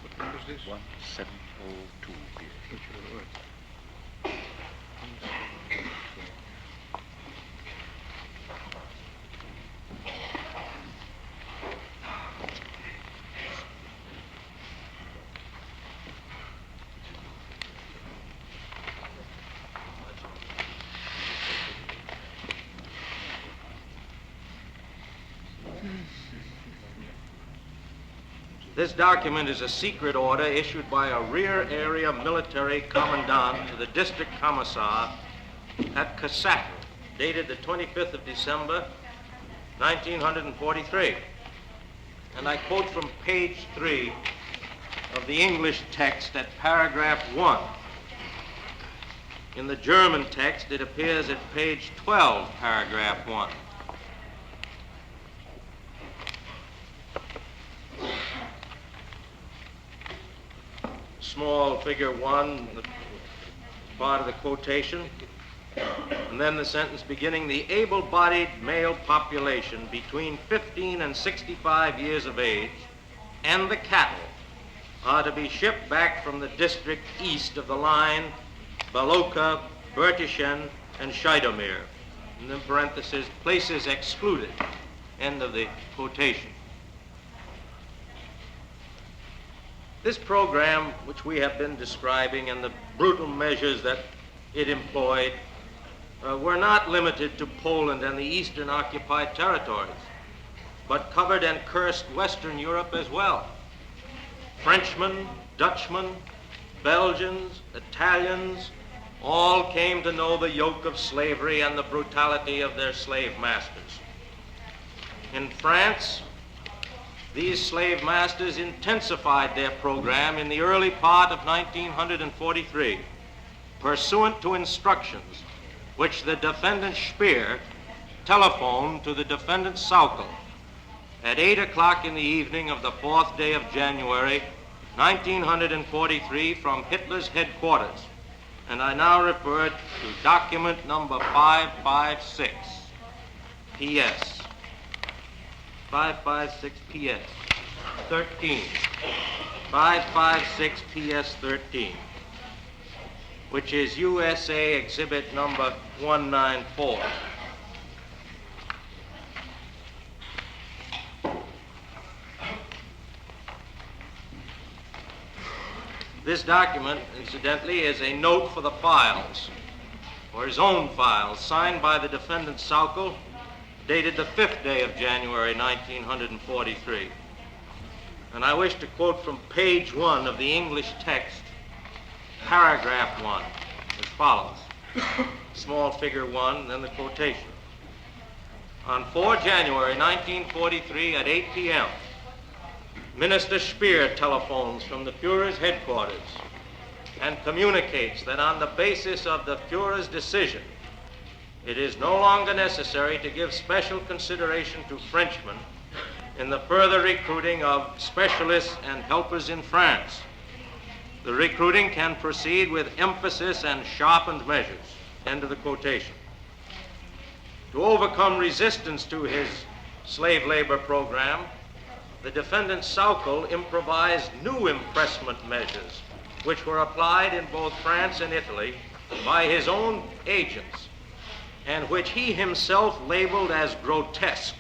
What number is this? 1702 PS. This document is a secret order issued by a rear area military commandant to the district commissar at Coercion, dated the 25th of December, 1943. And I quote from page 3 of the English text at paragraph 1. In the German text, it appears at page 12, paragraph 1. Small figure 1, the part of the quotation, and then the sentence beginning, the able-bodied male population between 15 and 65 years of age and the cattle are to be shipped back from the district east of the line, Baloka, Bertishen, and Scheidomir. And in parentheses, places excluded. End of the quotation. This program, which we have been describing, and the brutal measures that it employed, were not limited to Poland and the eastern occupied territories, but covered and cursed Western Europe as well. Frenchmen, Dutchmen, Belgians, Italians, all came to know the yoke of slavery and the brutality of their slave masters. In France, these slave masters intensified their program in the early part of 1943, pursuant to instructions which the defendant Speer telephoned to the defendant Saukel at 8 o'clock in the evening of the 4th day of January, 1943, from Hitler's headquarters. And I now refer to document number 556, PS. 556 PS 13. 556 PS 13, which is USA Exhibit number 194. This document, incidentally, is a note for the files, or his own files, signed by the defendant Saukel, dated the 5th day of January, 1943. And I wish to quote from page 1 of the English text, paragraph 1, as follows. Small figure 1, then the quotation. On 4 January 1943 at 8 p.m., Minister Speer telephones from the Führer's headquarters and communicates that on the basis of the Führer's decision, it is no longer necessary to give special consideration to Frenchmen in the further recruiting of specialists and helpers in France. The recruiting can proceed with emphasis and sharpened measures. End of the quotation. To overcome resistance to his slave labor program, the defendant Saukel improvised new impressment measures, which were applied in both France and Italy by his own agents, and which he himself labeled as grotesque.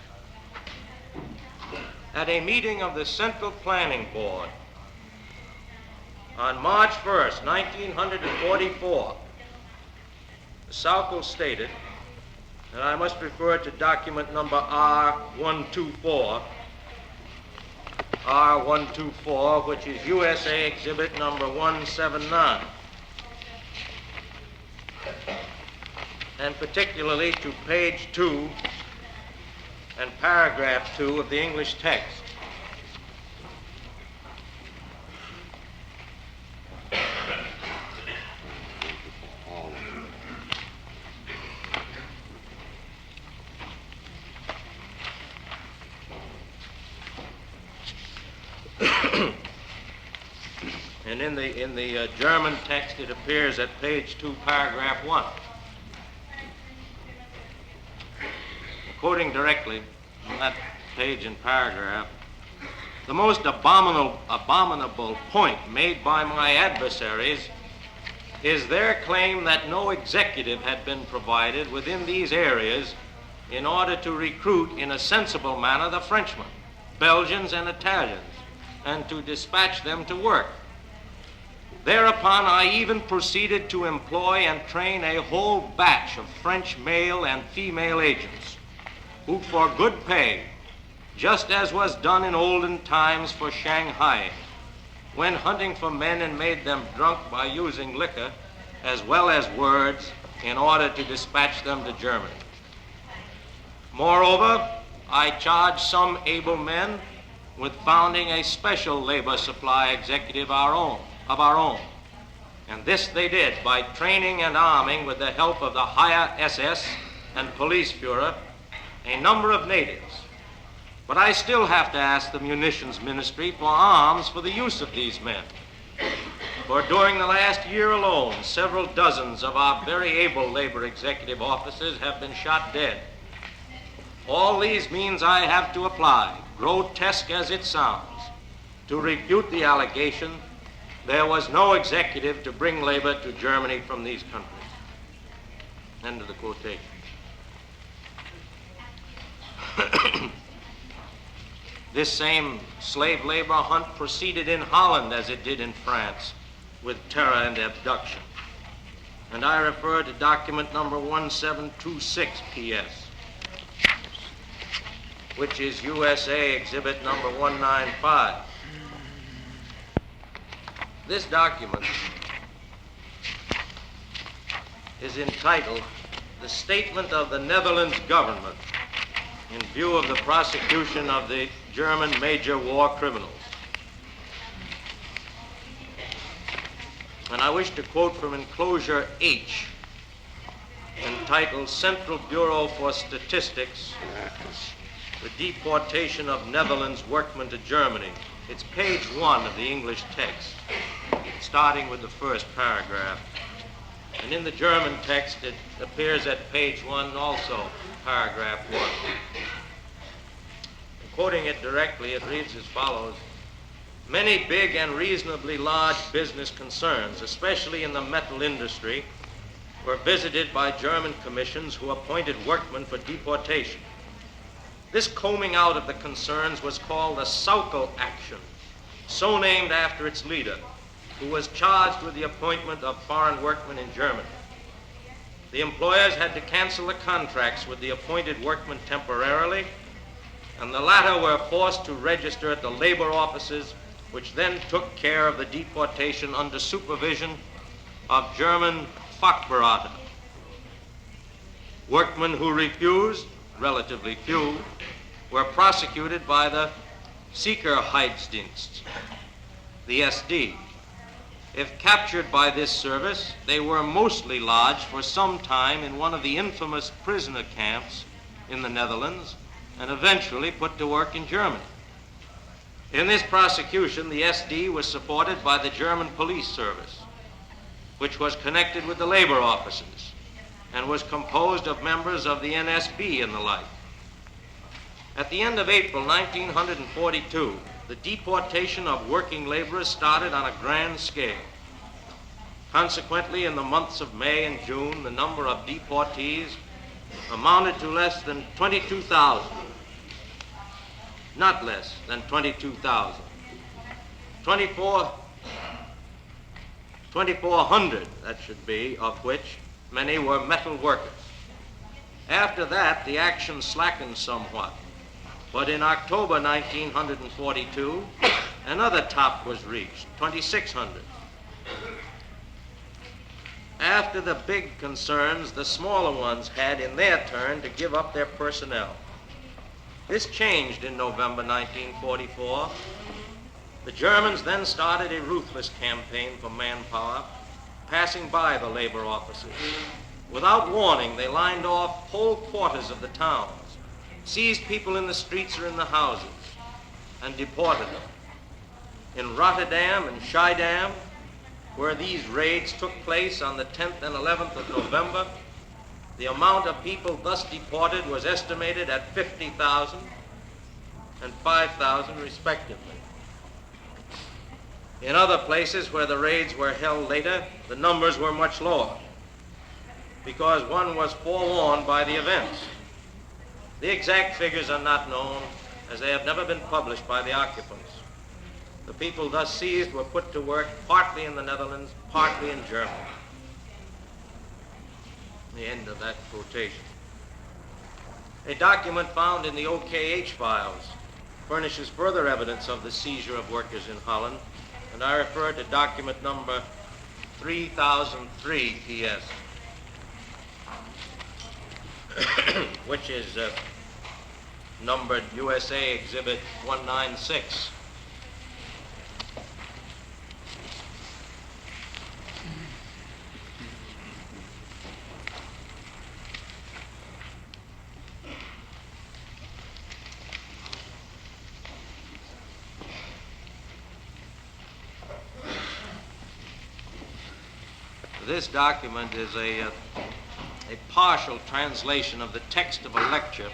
At a meeting of the Central Planning Board on March 1st, 1944, Saukel stated, and I must refer to document number R124, which is USA Exhibit number 179, and particularly to page 2 and paragraph 2 of the English text. And in the German text, it appears at page 2, paragraph 1. Quoting directly from that page and paragraph, the most abominable point made by my adversaries is their claim that no executive had been provided within these areas in order to recruit in a sensible manner the Frenchmen, Belgians, and Italians, and to dispatch them to work. Thereupon I even proceeded to employ and train a whole batch of French male and female agents who, for good pay, just as was done in olden times for Shanghai, when hunting for men and made them drunk by using liquor as well as words in order to dispatch them to Germany. Moreover, I charge some able men with founding a special labor supply executive of our own. And this they did by training and arming with the help of the higher SS and police Führer a number of natives. But I still have to ask the munitions ministry for arms for the use of these men. For during the last year alone, several dozens of our very able labor executive officers have been shot dead. All these means I have to apply, grotesque as it sounds, to refute the allegation there was no executive to bring labor to Germany from these countries. End of the quotation. This same slave labor hunt proceeded in Holland as it did in France, with terror and abduction. And I refer to document number 1726 PS, which is USA Exhibit number 195. This document is entitled "The Statement of the Netherlands Government in View of the Prosecution of the German Major War Criminals." And I wish to quote from enclosure H, entitled "Central Bureau for Statistics, the Deportation of Netherlands Workmen to Germany." It's page 1 of the English text, starting with the first paragraph. And in the German text, it appears at page 1 also, paragraph 1. Quoting it directly, it reads as follows: "Many big and reasonably large business concerns, especially in the metal industry, were visited by German commissions who appointed workmen for deportation. This combing out of the concerns was called the Saukel action, so named after its leader, who was charged with the appointment of foreign workmen in Germany. The employers had to cancel the contracts with the appointed workmen temporarily, and the latter were forced to register at the labor offices, which then took care of the deportation under supervision of German Fachberater. Workmen who refused, relatively few, were prosecuted by the Sicherheitsdienst, the SD. If captured by this service, they were mostly lodged for some time in one of the infamous prisoner camps in the Netherlands and eventually put to work in Germany. In this prosecution, the SD was supported by the German police service, which was connected with the labor offices and was composed of members of the NSB and the like. At the end of April 1942, the deportation of working laborers started on a grand scale. Consequently, in the months of May and June, the number of deportees amounted to less than 22,000. Not less than 22,000. 2,400, that should be, of which many were metal workers. After that, the action slackened somewhat. But in October 1942, another top was reached, 2,600. After the big concerns, the smaller ones had, in their turn, to give up their personnel. This changed in November 1944. The Germans then started a ruthless campaign for manpower, passing by the labor offices. Without warning, they lined off whole quarters of the towns, seized people in the streets or in the houses, and deported them. In Rotterdam and Schiedam, where these raids took place on the 10th and 11th of November, the amount of people thus deported was estimated at 50,000 and 5,000 respectively. In other places where the raids were held later, the numbers were much lower, because one was forewarned by the events. The exact figures are not known, as they have never been published by the occupants. The people thus seized were put to work partly in the Netherlands, partly in Germany. The end of that quotation. A document found in the OKH files furnishes further evidence of the seizure of workers in Holland, and I refer to document number 3003 PS, which is numbered USA Exhibit 196. This document is a partial translation of the text of a lecture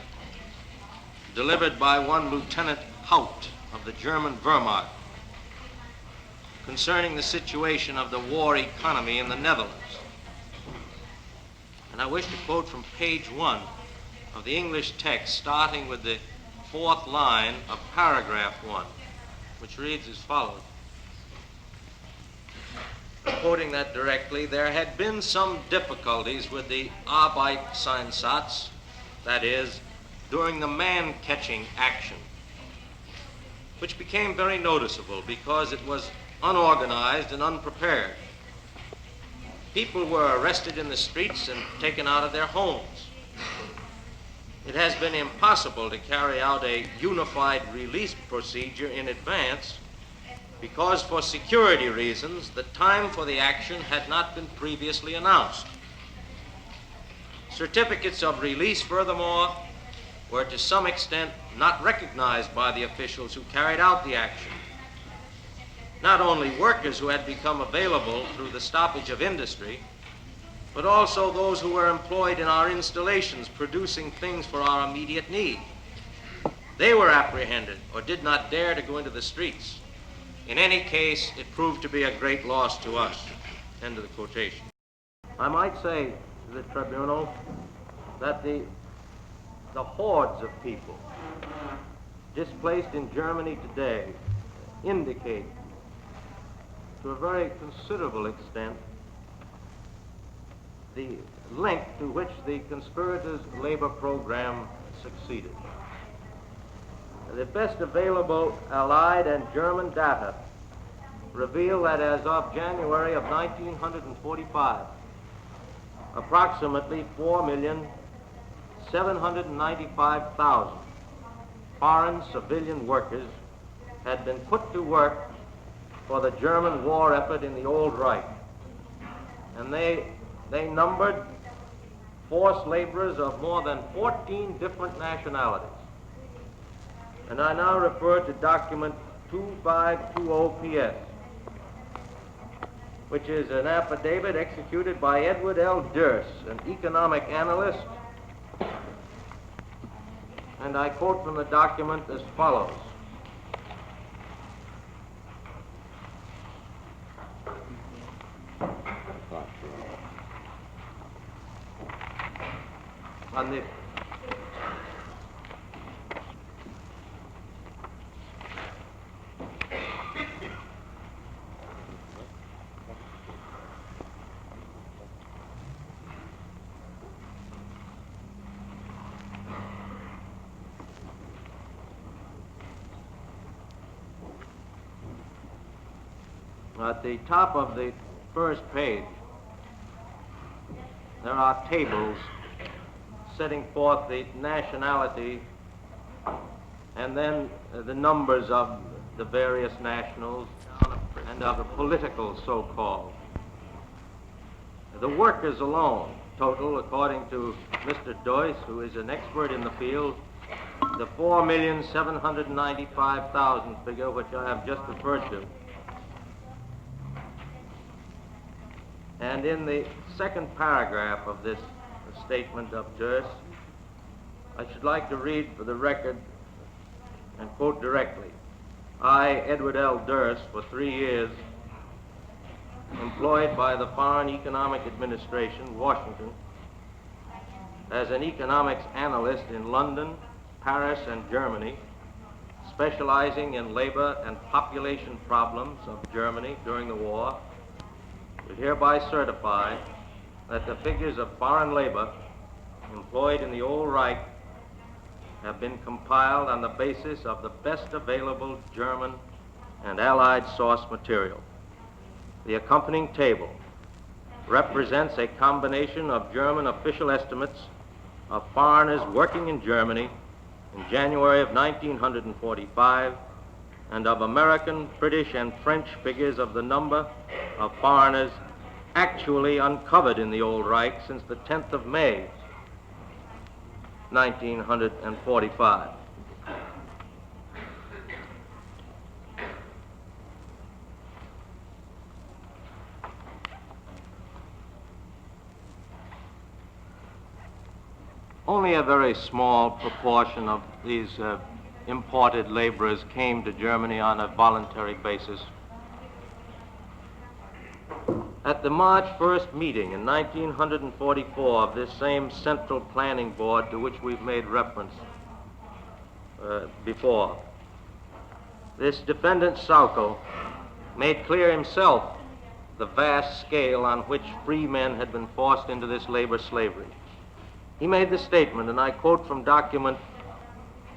delivered by one Lieutenant Hout of the German Wehrmacht concerning the situation of the war economy in the Netherlands. And I wish to quote from page 1 of the English text, starting with the 4th line of paragraph 1, which reads as follows. Quoting that directly, there had been some difficulties with the Arbeitseinsatz, that is, during the man-catching action, which became very noticeable because it was unorganized and unprepared. People were arrested in the streets and taken out of their homes. It has been impossible to carry out a unified release procedure in advance because for security reasons, the time for the action had not been previously announced. Certificates of release, furthermore, were to some extent not recognized by the officials who carried out the action. Not only workers who had become available through the stoppage of industry, but also those who were employed in our installations producing things for our immediate need. They were apprehended or did not dare to go into the streets. In any case, it proved to be a great loss to us. End of the quotation. I might say to the tribunal that the hordes of people displaced in Germany today indicate to a very considerable extent the length to which the conspirators' labor program succeeded. The best available Allied and German data reveal that as of January of 1945, approximately 4,795,000 foreign civilian workers had been put to work for the German war effort in the Old Reich. And they numbered forced laborers of more than 14 different nationalities. And I now refer to document 2520 PS, which is an affidavit executed by Edward L. Durst, an economic analyst. And I quote from the document as follows. On the At the top of the first page, there are tables setting forth the nationality and then the numbers of the various nationals and of the political so-called. The workers alone total, according to Mr. Deuss, who is an expert in the field, the 4,795,000 figure which I have just referred to. And in the second paragraph of this statement of Durst, I should like to read for the record and quote directly. I, Edward L. Durst, for 3 years, employed by the Foreign Economic Administration, Washington, as an economics analyst in London, Paris, and Germany, specializing in labor and population problems of Germany during the war, we hereby certify that the figures of foreign labor employed in the Old Reich have been compiled on the basis of the best available German and Allied source material. The accompanying table represents a combination of German official estimates of foreigners working in Germany in January of 1945 and of American, British, and French figures of the number of foreigners actually uncovered in the Old Reich since the 10th of May, 1945. Only a very small proportion of these imported laborers came to Germany on a voluntary basis. At the March 1st meeting in 1944 of this same Central Planning Board to which we've made reference before, this defendant Sauckel made clear himself the vast scale on which free men had been forced into this labor slavery. He made the statement, and I quote from document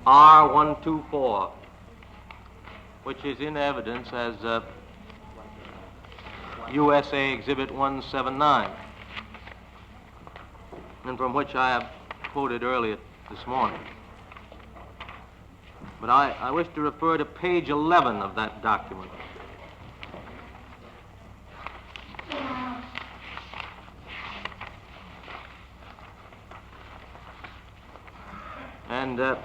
R124, which is in evidence as USA Exhibit 179, and from which I have quoted earlier this morning. But I wish to refer to page 11 of that document. And the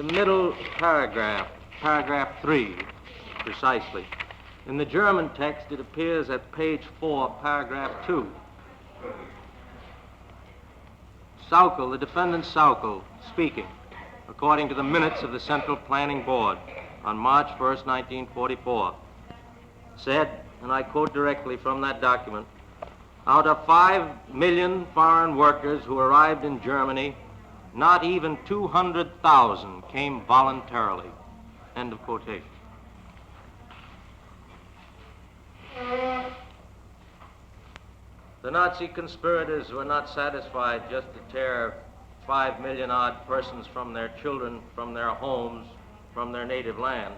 middle paragraph, paragraph 3, precisely. In the German text, it appears at page 4, paragraph 2. Sauckel, the defendant Sauckel, speaking, according to the minutes of the Central Planning Board on March 1st, 1944, said, and I quote directly from that document, "Out of 5 million foreign workers who arrived in Germany, not even 200,000 came voluntarily." End of quotation. The Nazi conspirators were not satisfied just to tear 5 million odd persons from their children, from their homes, from their native land.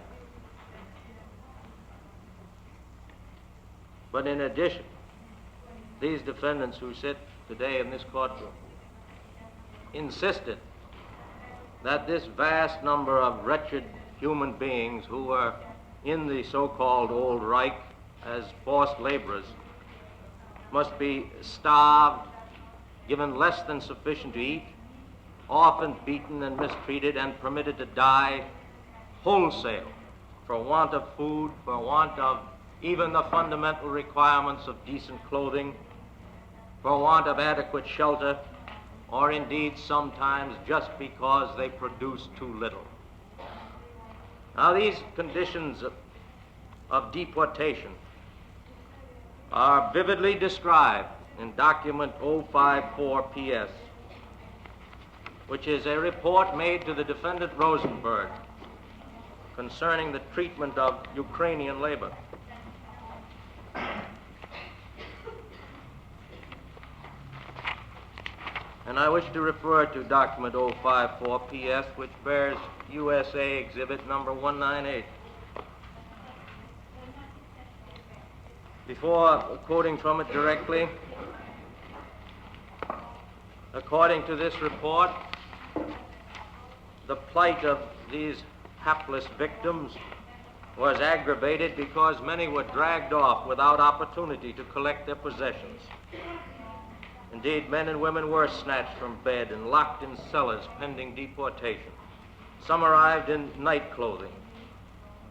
But in addition, these defendants who sit today in this courtroom insisted that this vast number of wretched human beings who were in the so-called Old Reich as forced laborers must be starved, given less than sufficient to eat, often beaten and mistreated, and permitted to die wholesale for want of food, for want of even the fundamental requirements of decent clothing, for want of adequate shelter, or indeed sometimes just because they produce too little. Now, these conditions of deportation are vividly described in document 054 PS, which is a report made to the defendant Rosenberg concerning the treatment of Ukrainian labor. And I wish to refer to document 054 PS, which bears USA Exhibit number 198. Before quoting from it directly, according to this report, the plight of these hapless victims was aggravated because many were dragged off without opportunity to collect their possessions. Indeed, men and women were snatched from bed and locked in cellars pending deportation. Some arrived in night clothing.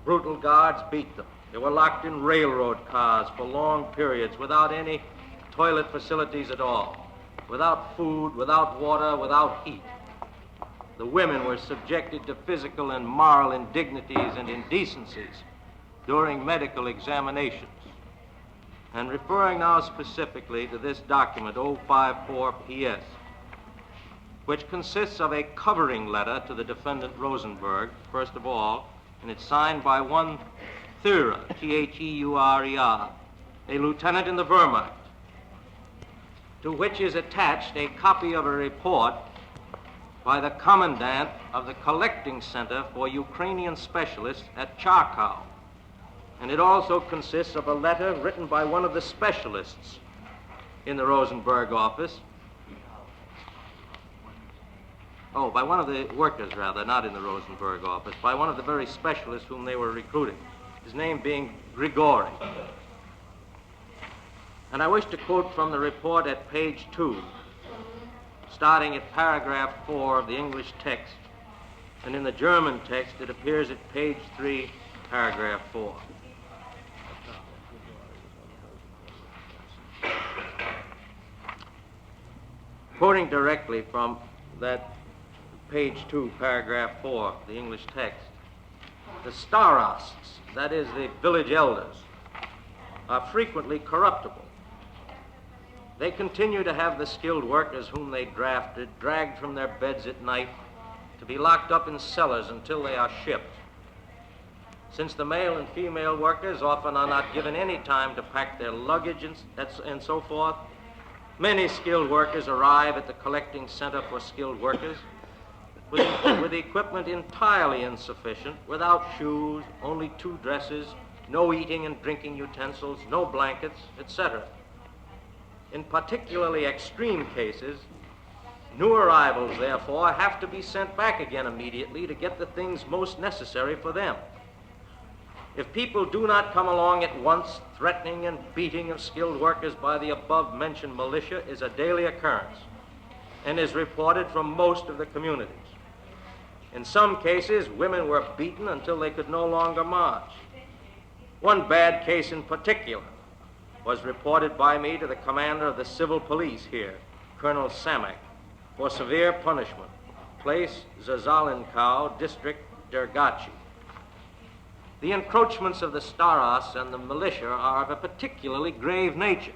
Brutal guards beat them. They were locked in railroad cars for long periods without any toilet facilities at all, without food, without water, without heat. The women were subjected to physical and moral indignities and indecencies during medical examinations. And referring now specifically to this document, 054 PS, which consists of a covering letter to the defendant Rosenberg, first of all, and it's signed by one Thurer, T-H-E-U-R-E-R, a lieutenant in the Wehrmacht, to which is attached a copy of a report by the commandant of the collecting center for Ukrainian specialists at Charkow. And it also consists of a letter written by one of the specialists in the Rosenberg office. Oh, by one of the workers, rather, not in the Rosenberg office, by one of the very specialists whom they were recruiting, his name being Grigori. And I wish to quote from the report at page 2, starting at paragraph 4 of the English text, and in the German text it appears at page 3, paragraph 4. Quoting directly from that page 2, paragraph 4, the English text, the starosts, that is, the village elders, are frequently corruptible. They continue to have the skilled workers whom they drafted dragged from their beds at night to be locked up in cellars until they are shipped. Since the male and female workers often are not given any time to pack their luggage and so forth, many skilled workers arrive at the collecting center for skilled workers with equipment entirely insufficient, without shoes, only 2 dresses, no eating and drinking utensils, no blankets, etc. In particularly extreme cases, new arrivals, therefore, have to be sent back again immediately to get the things most necessary for them. If people do not come along at once, threatening and beating of skilled workers by the above-mentioned militia is a daily occurrence and is reported from most of the communities. In some cases, women were beaten until they could no longer march. One bad case in particular was reported by me to the commander of the civil police here, Colonel Samak, for severe punishment. Place Zazalinkow, district Dergachi. The encroachments of the starosts and the militia are of a particularly grave nature,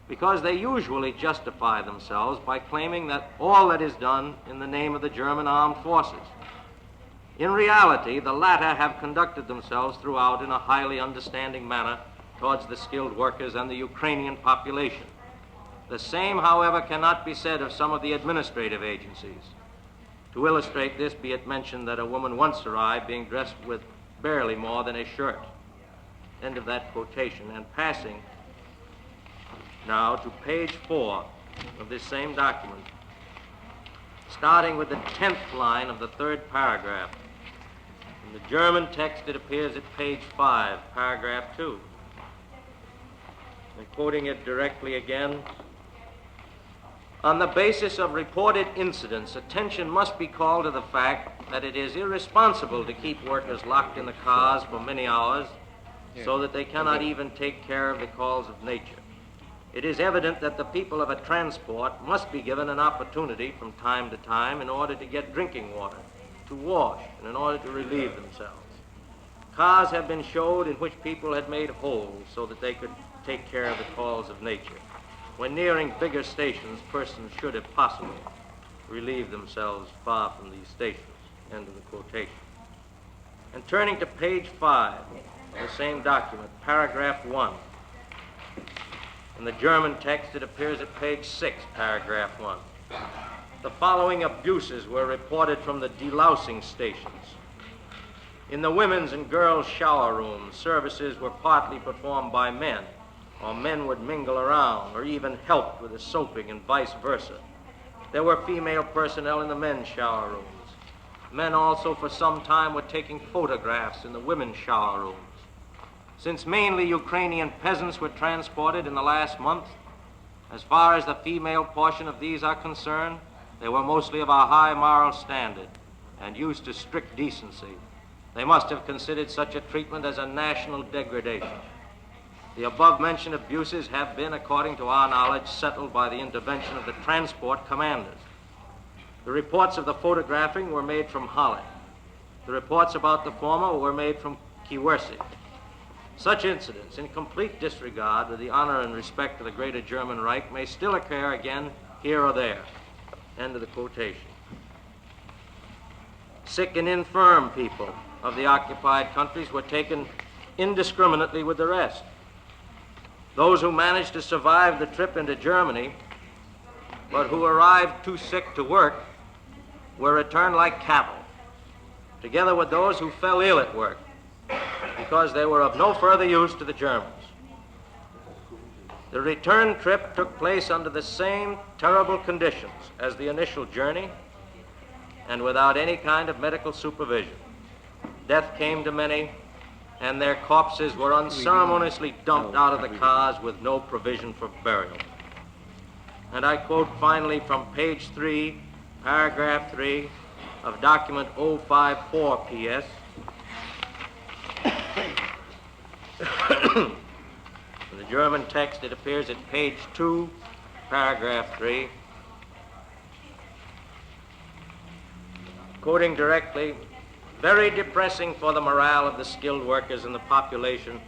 because they usually justify themselves by claiming that all that is done in the name of the German armed forces. In reality, the latter have conducted themselves throughout in a highly understanding manner towards the skilled workers and the Ukrainian population. The same, however, cannot be said of some of the administrative agencies. To illustrate this, be it mentioned that a woman once arrived being dressed with barely more than a shirt. End of that quotation. And passing now to page 4 of this same document, starting with the 10th line of the 3rd paragraph. In the German text, it appears at page 5, paragraph 2. And quoting it directly again, on the basis of reported incidents, attention must be called to the fact that it is irresponsible to keep workers locked in the cars for many hours so that they cannot even take care of the calls of nature. It is evident that the people of a transport must be given an opportunity from time to time in order to get drinking water, to wash, and in order to relieve themselves. Cars have been showed in which people had made holes so that they could take care of the calls of nature. When nearing bigger stations, persons should, if possible, relieve themselves far from these stations. End of the quotation. And turning to page 5 of the same document, paragraph 1. In the German text, it appears at page 6, paragraph 1. The following abuses were reported from the delousing stations. In the women's and girls' shower rooms, services were partly performed by men, or men would mingle around, or even help with the soaping and vice versa. There were female personnel in the men's shower rooms. Men also for some time were taking photographs in the women's shower rooms. Since mainly Ukrainian peasants were transported in the last month, as far as the female portion of these are concerned, they were mostly of a high moral standard and used to strict decency. They must have considered such a treatment as a national degradation. The above-mentioned abuses have been, according to our knowledge, settled by the intervention of the transport commanders. The reports of the photographing were made from Holland. The reports about the former were made from Coercion. Such incidents, in complete disregard with the honor and respect of the Greater German Reich, may still occur again here or there. End of the quotation. Sick and infirm people of the occupied countries were taken indiscriminately with the rest. Those who managed to survive the trip into Germany, but who arrived too sick to work, were returned like cattle, together with those who fell ill at work because they were of no further use to the Germans. The return trip took place under the same terrible conditions as the initial journey and without any kind of medical supervision. Death came to many, and their corpses were unceremoniously dumped out of the cars with no provision for burial. And I quote finally from page 3, paragraph 3 of document 054 PS. In the German text, it appears at page 2, paragraph 3. Quoting directly, very depressing for the morale of the skilled workers and the population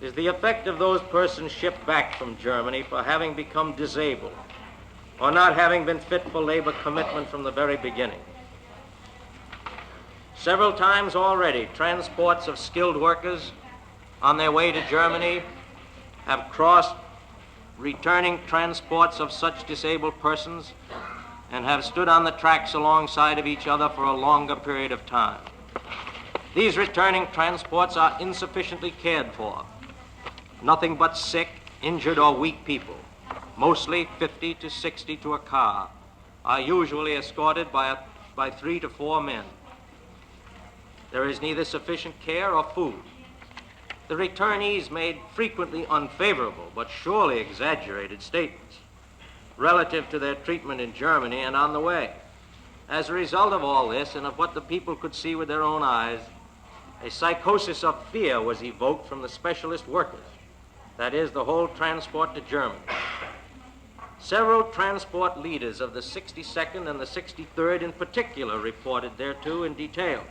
is the effect of those persons shipped back from Germany for having become disabled or not having been fit for labor commitment from the very beginning. Several times already, transports of skilled workers on their way to Germany have crossed returning transports of such disabled persons and have stood on the tracks alongside of each other for a longer period of time. These returning transports are insufficiently cared for. Nothing but sick, injured, or weak people, mostly 50 to 60 to a car, are usually escorted by 3 to 4 men. There is neither sufficient care or food. The returnees made frequently unfavorable but surely exaggerated statements relative to their treatment in Germany and on the way. As a result of all this and of what the people could see with their own eyes, a psychosis of fear was evoked from the specialist workers, that is, the whole transport to Germany. Several transport leaders of the 62nd and the 63rd in particular reported thereto in detail.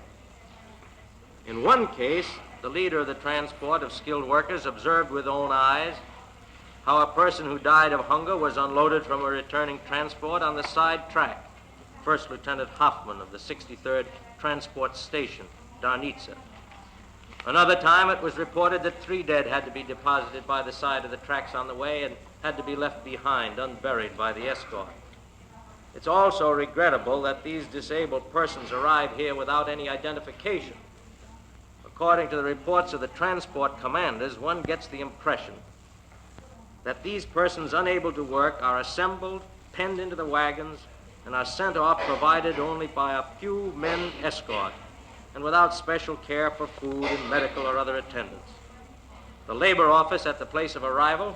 In one case, the leader of the transport of skilled workers observed with own eyes how a person who died of hunger was unloaded from a returning transport on the side track. First Lieutenant Hoffman of the 63rd Transport Station, Darnitsa. Another time it was reported that 3 dead had to be deposited by the side of the tracks on the way and had to be left behind, unburied by the escort. It's also regrettable that these disabled persons arrive here without any identification. According to the reports of the transport commanders, one gets the impression that these persons unable to work are assembled, penned into the wagons, and are sent off provided only by a few men escort and without special care for food and medical or other attendance. The labor office at the place of arrival,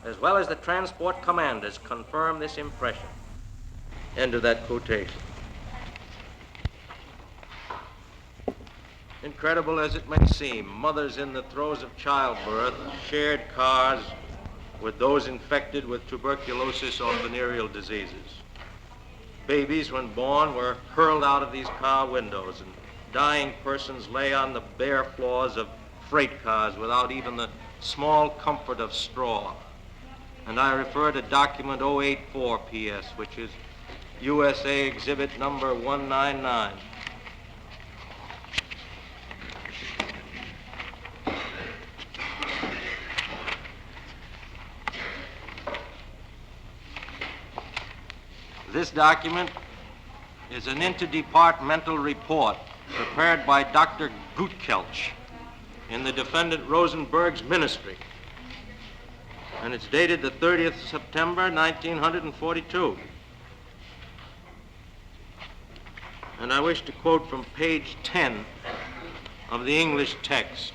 as well as the transport commanders, confirm this impression. End of that quotation. Incredible as it may seem, mothers in the throes of childbirth shared cars with those infected with tuberculosis or venereal diseases. Babies, when born, were hurled out of these car windows, and dying persons lay on the bare floors of freight cars without even the small comfort of straw. And I refer to document 084 PS, which is USA Exhibit number 199. This document is an interdepartmental report prepared by Dr. Gutkelch in the defendant Rosenberg's ministry, and it's dated the 30th of September, 1942. And I wish to quote from page 10 of the English text,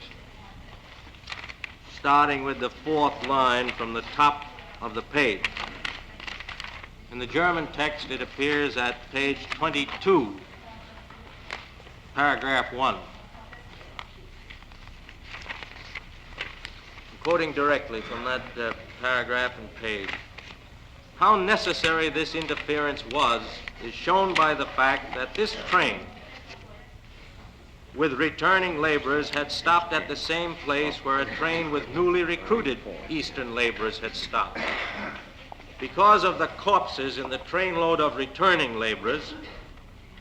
starting with the 4th line from the top of the page. In the German text, it appears at page 22, paragraph 1. Quoting directly from that paragraph and page. How necessary this interference was is shown by the fact that this train with returning laborers had stopped at the same place where a train with newly recruited Eastern laborers had stopped. Because of the corpses in the trainload of returning laborers,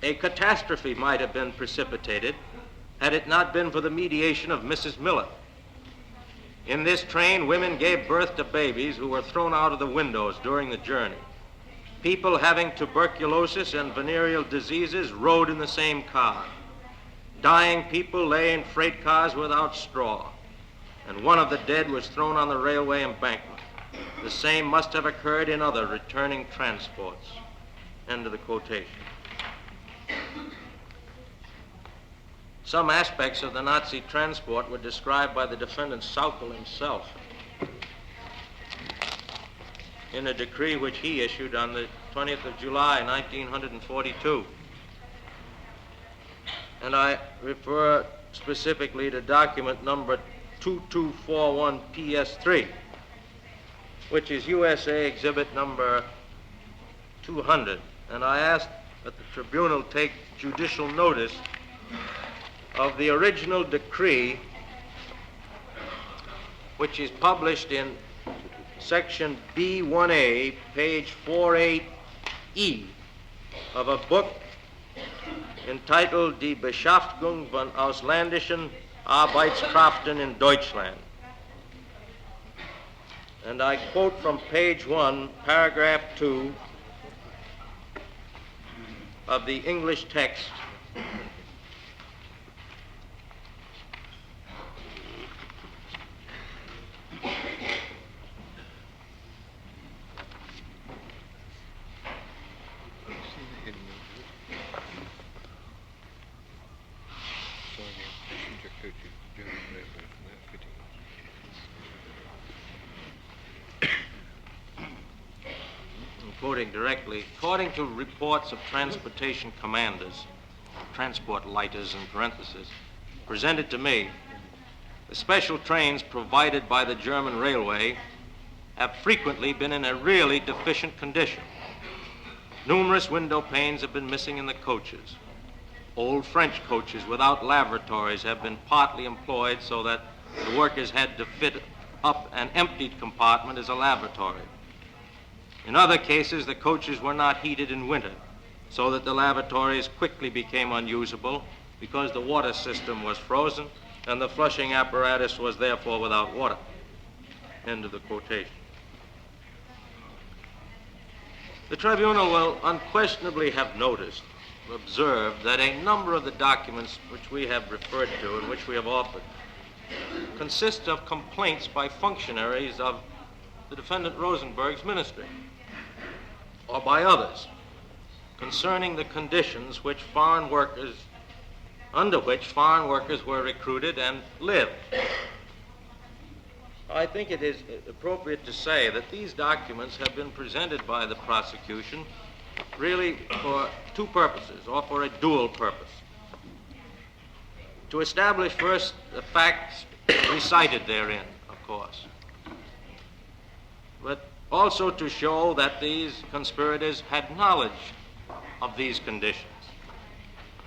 a catastrophe might have been precipitated had it not been for the mediation of Mrs. Miller. In this train, women gave birth to babies who were thrown out of the windows during the journey. People having tuberculosis and venereal diseases rode in the same car. Dying people lay in freight cars without straw, and one of the dead was thrown on the railway embankment. The same must have occurred in other returning transports. End of the quotation. Some aspects of the Nazi transport were described by the defendant Saukel himself in a decree which he issued on the 20th of July, 1942. And I refer specifically to document number 2241 PS3, which is USA Exhibit number 200. And I asked that the tribunal take judicial notice of the original decree, which is published in section B1A, page 48E of a book entitled Die Beschäftigung von ausländischen Arbeitskräften in Deutschland. And I quote from page 1, paragraph 2 of the English text. Quoting directly, according to reports of transportation commanders, transport lighters in parentheses, presented to me, the special trains provided by the German railway have frequently been in a really deficient condition. Numerous window panes have been missing in the coaches. Old French coaches without lavatories have been partly employed so that the workers had to fit up an emptied compartment as a lavatory. In other cases, the coaches were not heated in winter, so that the lavatories quickly became unusable because the water system was frozen and the flushing apparatus was therefore without water. End of the quotation. The tribunal will unquestionably have noticed, observed, that a number of the documents which we have referred to and which we have offered consist of complaints by functionaries of the defendant Rosenberg's ministry or by others concerning the conditions which under which foreign workers were recruited and lived. I think it is appropriate to say that these documents have been presented by the prosecution really for two purposes, or for a dual purpose. To establish first the facts recited therein, of course, but also to show that these conspirators had knowledge of these conditions,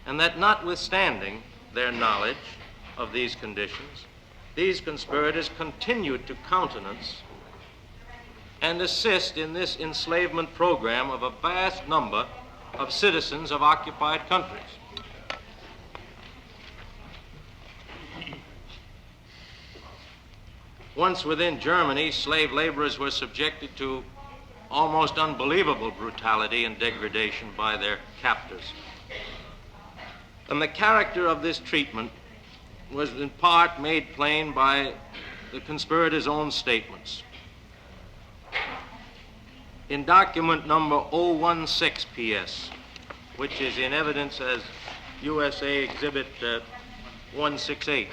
and that notwithstanding their knowledge of these conditions, these conspirators continued to countenance and assist in this enslavement program of a vast number of citizens of occupied countries. Once within Germany, slave laborers were subjected to almost unbelievable brutality and degradation by their captors. And the character of this treatment was in part made plain by the conspirators' own statements. In document number 016 PS, which is in evidence as USA Exhibit 168,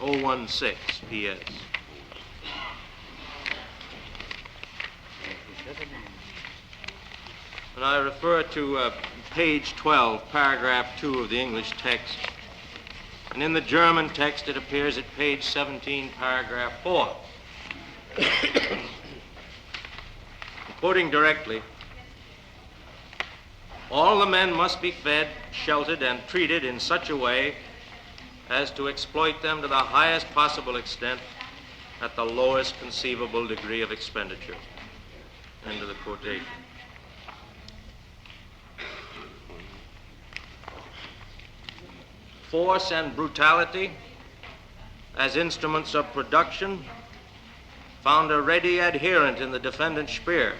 .016 PS. And I refer to page 12, paragraph 2 of the English text. And in the German text, it appears at page 17, paragraph 4. Quoting directly, all the men must be fed, sheltered, and treated in such a way as to exploit them to the highest possible extent at the lowest conceivable degree of expenditure. End of the quotation. force and brutality as instruments of production found a ready adherent in the defendant Speer,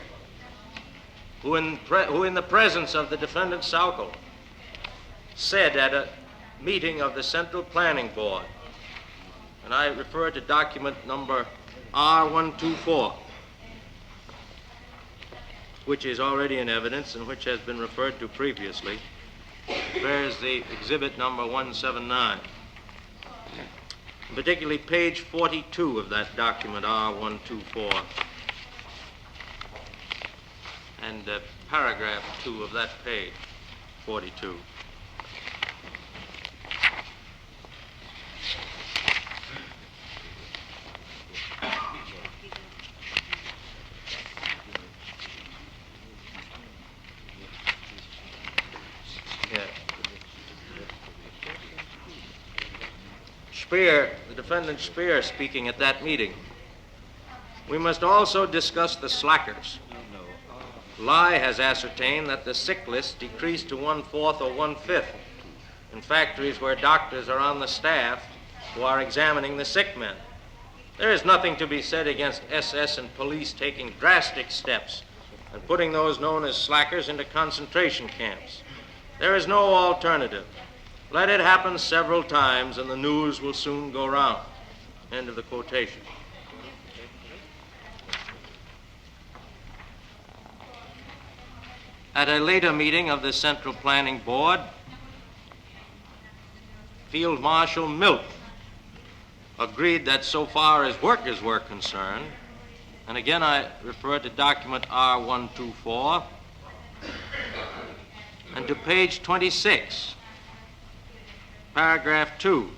who in the presence of the defendant Saukel said at a meeting of the Central Planning Board, and I refer to document number R124, which is already in evidence and which has been referred to previously. There's the exhibit number 179. Particularly page 42 of that document, R124, and paragraph 2 of that page, 42. Speer, the defendant Speer, speaking at that meeting. We must also discuss the slackers. Lye has ascertained that the sick list decreased to 1/4 or 1/5 in factories where doctors are on the staff who are examining the sick men. There is nothing to be said against SS and police taking drastic steps and putting those known as slackers into concentration camps. There is no alternative. Let it happen several times and the news will soon go round. End of the quotation. At a later meeting of the Central Planning Board, Field Marshal Milk agreed that so far as workers were concerned, and again I refer to document R124, and to page 26, paragraph 2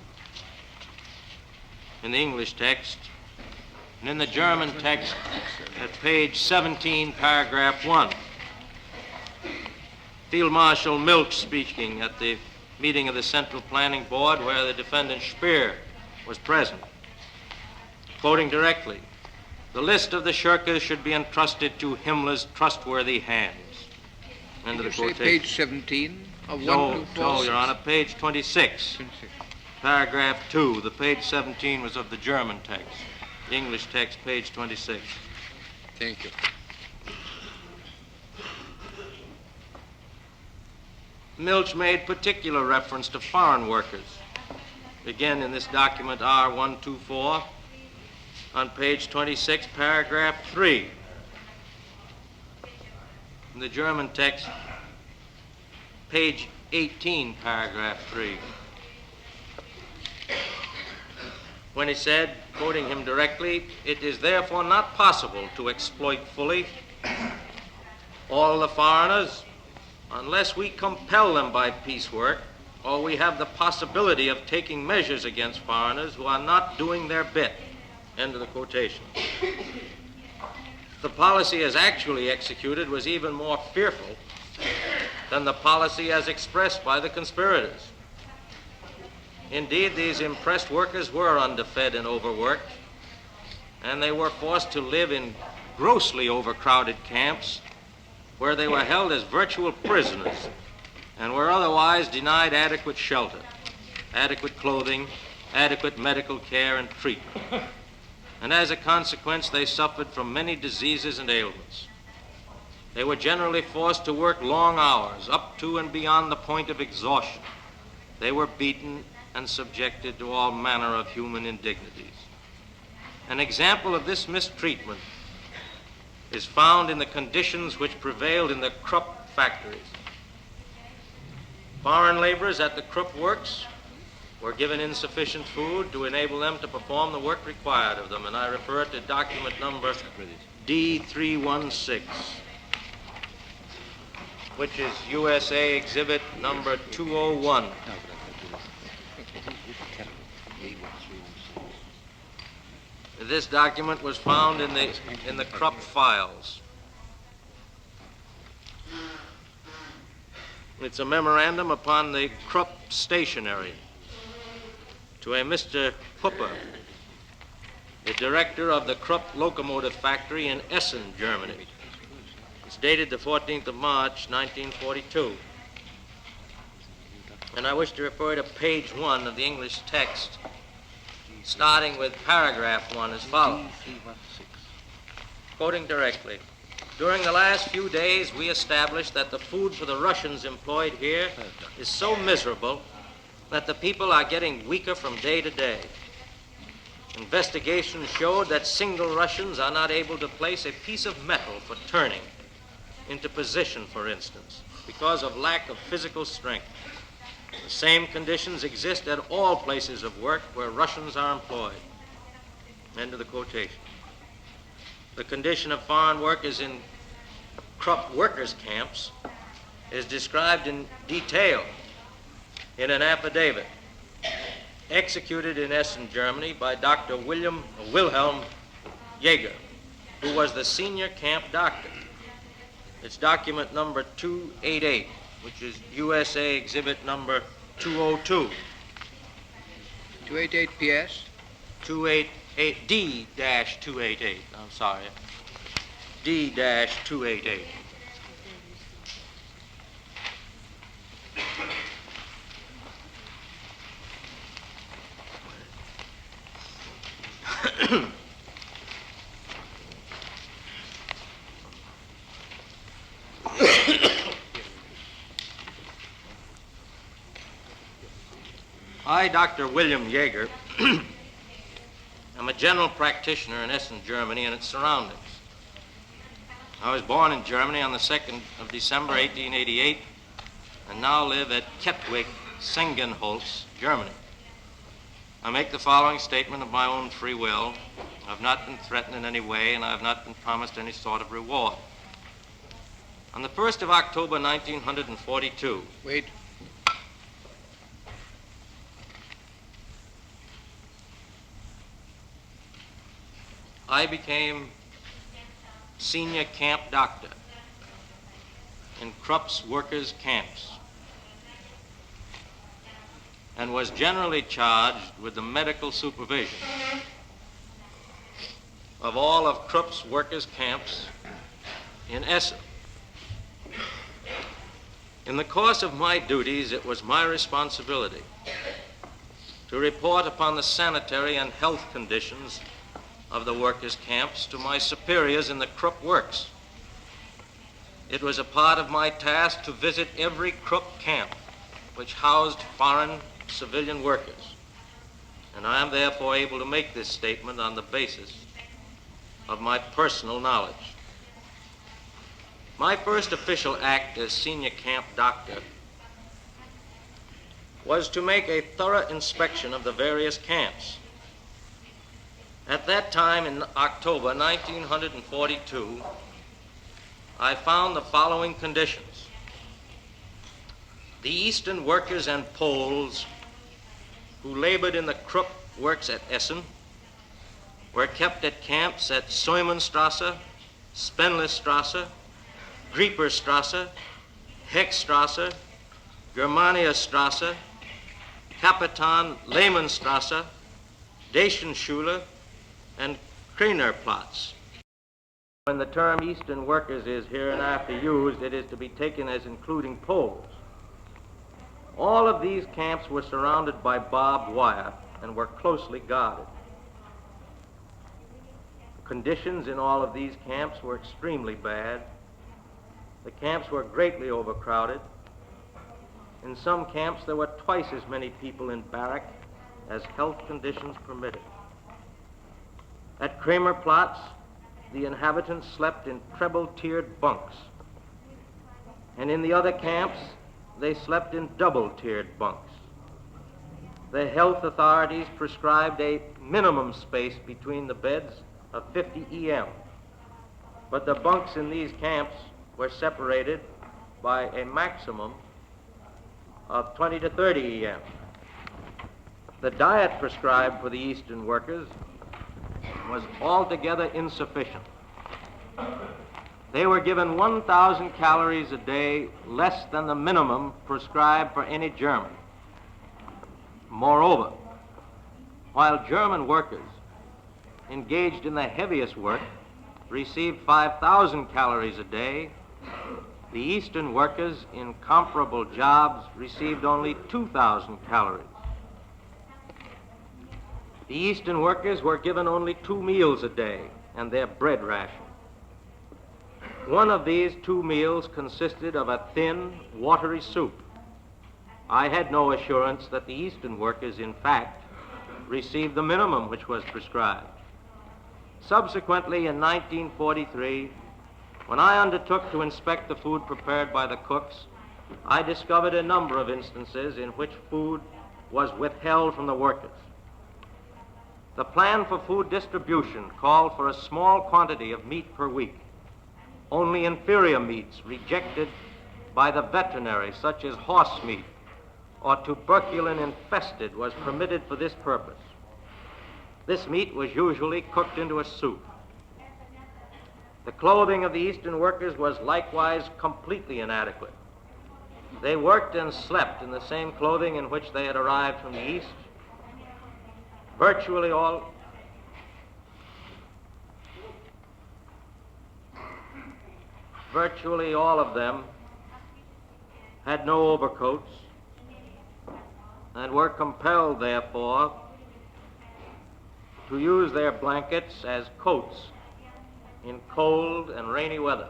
in the English text, and in the German text at page 17, paragraph 1. Field Marshal Milk speaking at the meeting of the Central Planning Board where the defendant Speer was present. Quoting directly, "The list of the shirkers should be entrusted to Himmler's trustworthy hands." End of the quotation. Page 17 of No, 124? Your Honor, page 26. Paragraph 2. The page 17 was of the German text. The English text, page 26. Thank you. Milch made particular reference to foreign workers. Again, in this document R124, on page 26, paragraph 3. In the German text, page 18, paragraph 3. When he said, quoting him directly, "It is therefore not possible to exploit fully all the foreigners unless we compel them by piecework or we have the possibility of taking measures against foreigners who are not doing their bit." End of the quotation. The policy as actually executed was even more fearful than the policy as expressed by the conspirators. Indeed, these impressed workers were underfed and overworked, and they were forced to live in grossly overcrowded camps where they were held as virtual prisoners and were otherwise denied adequate shelter, adequate clothing, adequate medical care and treatment. And as a consequence, they suffered from many diseases and ailments. They were generally forced to work long hours, up to and beyond the point of exhaustion. They were beaten and subjected to all manner of human indignities. An example of this mistreatment is found in the conditions which prevailed in the Krupp factories. Foreign laborers at the Krupp works were given insufficient food to enable them to perform the work required of them, and I refer to document number D316, which is USA Exhibit number 201. This document was found in the Krupp files. It's a memorandum upon the Krupp stationery to a Mr. Pupper, the director of the Krupp locomotive factory in Essen, Germany. It's dated the 14th of March, 1942. And I wish to refer to page 1 of the English text, starting with paragraph 1 as follows. Quoting directly, during the last few days, we established that the food for the Russians employed here is so miserable that the people are getting weaker from day to day. Investigation showed that single Russians are not able to place a piece of metal for turning into position, for instance, because of lack of physical strength. The same conditions exist at all places of work where Russians are employed. End of the quotation. The condition of foreign workers in Krupp workers' camps is described in detail in an affidavit executed in Essen, Germany by Dr. Wilhelm Jaeger, who was the senior camp doctor. It's document number 288, which is USA exhibit number 202. 288 PS? 288, D-288, I'm sorry. D-288. I, Dr. William Jaeger, am a general practitioner in Essen, Germany, and its surroundings. I was born in Germany on the 2nd of December, 1888, and now live at Kettwig, Sengenholz, Germany. I make the following statement of my own free will. I have not been threatened in any way, and I have not been promised any sort of reward. On the 1st of October, 1942... Wait. I became senior camp doctor in Krupp's workers' camps and was generally charged with the medical supervision of all of Krupp's workers' camps in Essen. In the course of my duties, it was my responsibility to report upon the sanitary and health conditions of the workers' camps to my superiors in the Krupp works. It was a part of my task to visit every Krupp camp which housed foreign civilian workers, and I am therefore able to make this statement on the basis of my personal knowledge. My first official act as senior camp doctor was to make a thorough inspection of the various camps. At that time, in October 1942, I found the following conditions. The Eastern workers and Poles who labored in the Krupp works at Essen were kept at camps at Säumenstrasse, Spenlestrasse, Grieperstrasse, Heckstrasse, Germaniastrasse, Kapitan Lehmannstrasse, Dacienschule, and Krenerplatz. When the term Eastern workers is hereinafter used, it is to be taken as including Poles. All of these camps were surrounded by barbed wire and were closely guarded. Conditions in all of these camps were extremely bad. The camps were greatly overcrowded. In some camps, there were twice as many people in barrack as health conditions permitted. At Kremerplatz, the inhabitants slept in treble-tiered bunks, and in the other camps, they slept in double-tiered bunks. The health authorities prescribed a minimum space between the beds of 50 EM, but the bunks in these camps were separated by a maximum of 20 to 30 EM. The diet prescribed for the Eastern workers was altogether insufficient. They were given 1,000 calories a day, less than the minimum prescribed for any German. Moreover, while German workers engaged in the heaviest work received 5,000 calories a day, The Eastern workers in comparable jobs received only 2,000 calories. The Eastern workers were given only 2 meals a day and their bread ration. One of these 2 meals consisted of a thin, watery soup. I had no assurance that the Eastern workers, in fact, received the minimum which was prescribed. Subsequently, in 1943, when I undertook to inspect the food prepared by the cooks, I discovered a number of instances in which food was withheld from the workers. The plan for food distribution called for a small quantity of meat per week. Only inferior meats rejected by the veterinary, such as horse meat or tuberculin infested, was permitted for this purpose. This meat was usually cooked into a soup. The clothing of the Eastern workers was likewise completely inadequate. They worked and slept in the same clothing in which they had arrived from the East. Virtually all of them had no overcoats and were compelled, therefore, to use their blankets as coats in cold and rainy weather.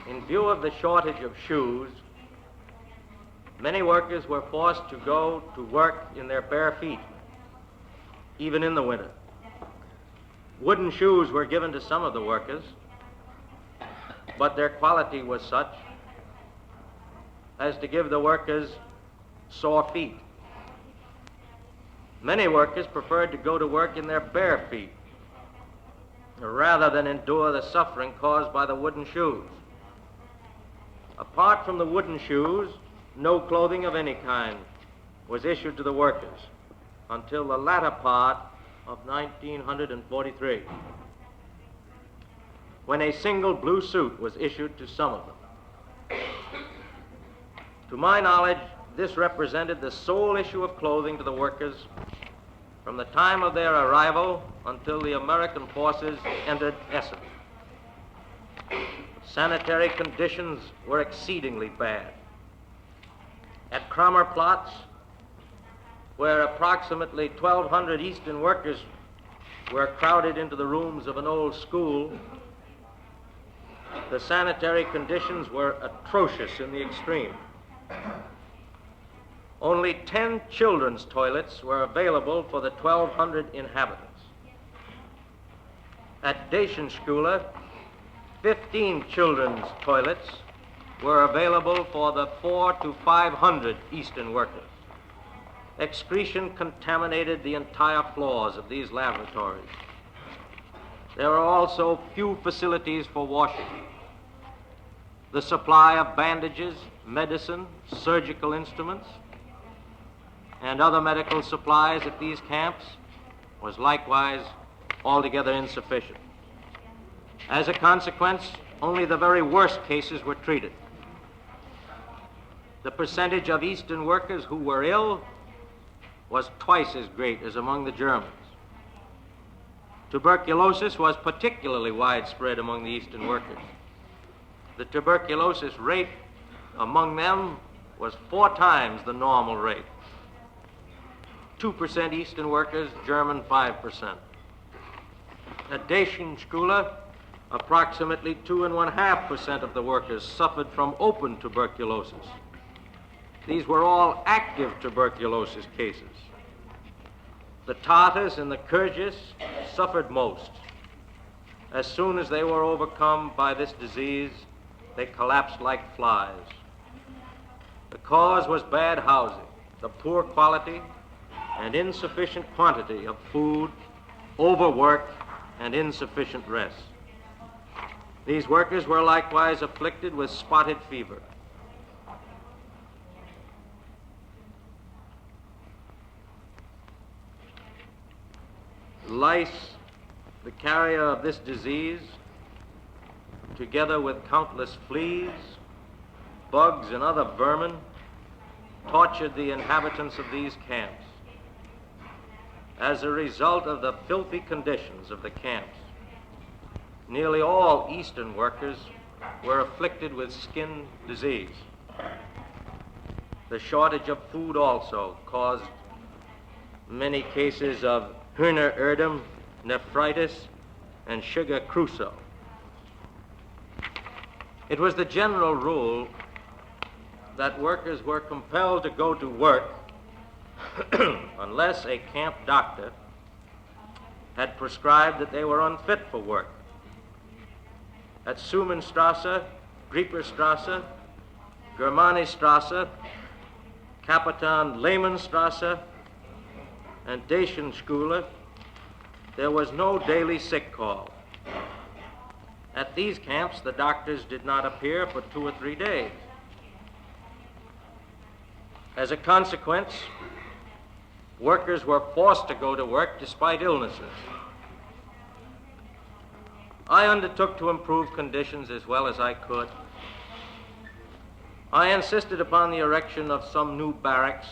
In view of the shortage of shoes, many workers were forced to go to work in their bare feet, even in the winter. Wooden shoes were given to some of the workers, but their quality was such as to give the workers sore feet. Many workers preferred to go to work in their bare feet rather than endure the suffering caused by the wooden shoes. Apart from the wooden shoes, no clothing of any kind was issued to the workers until the latter part of 1943, when a single blue suit was issued to some of them. To my knowledge, this represented the sole issue of clothing to the workers from the time of their arrival until the American forces entered Essen. Sanitary conditions were exceedingly bad. At Kramerplatz, where approximately 1,200 Eastern workers were crowded into the rooms of an old school, the sanitary conditions were atrocious in the extreme. Only 10 children's toilets were available for the 1,200 inhabitants. At Deportation, 15 children's toilets were available for the 400 to 500 Eastern workers. Excretion contaminated the entire floors of these laboratories. There were also few facilities for washing. The supply of bandages, medicine, surgical instruments, and other medical supplies at these camps was likewise altogether insufficient. As a consequence, only the very worst cases were treated. The percentage of Eastern workers who were ill was twice as great as among the Germans. Tuberculosis was particularly widespread among the Eastern workers. The tuberculosis rate among them was 4 times the normal rate. 2% Eastern workers, German 5%. At Deportation, approximately 2.5% of the workers suffered from open tuberculosis. These were all active tuberculosis cases. The Tartars and the Kyrgyz suffered most. As soon as they were overcome by this disease, they collapsed like flies. The cause was bad housing, the poor quality and insufficient quantity of food, overwork, and insufficient rest. These workers were likewise afflicted with spotted fever. Lice, the carrier of this disease, together with countless fleas, bugs, and other vermin, tortured the inhabitants of these camps. As a result of the filthy conditions of the camps, nearly all Eastern workers were afflicted with skin disease. The shortage of food also caused many cases of Hühnerödem, nephritis, and sugar crusoe. It was the general rule that workers were compelled to go to work unless a camp doctor had prescribed that they were unfit for work. At Summenstrasse, Grieperstrasse, Germanistrasse, Kapitan Lehmannstrasse, and Dacienschule, there was no daily sick call. At these camps, the doctors did not appear for 2 or 3 days. As a consequence, workers were forced to go to work despite illnesses. I undertook to improve conditions as well as I could. I insisted upon the erection of some new barracks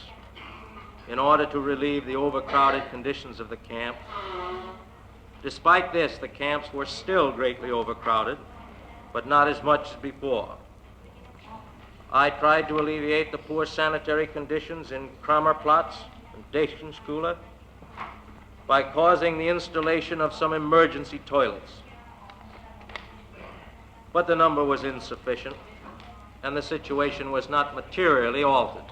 in order to relieve the overcrowded conditions of the camp. Despite this, the camps were still greatly overcrowded, but not as much as before. I tried to alleviate the poor sanitary conditions in Kramerplatz and Dacienschule by causing the installation of some emergency toilets. But the number was insufficient, and the situation was not materially altered.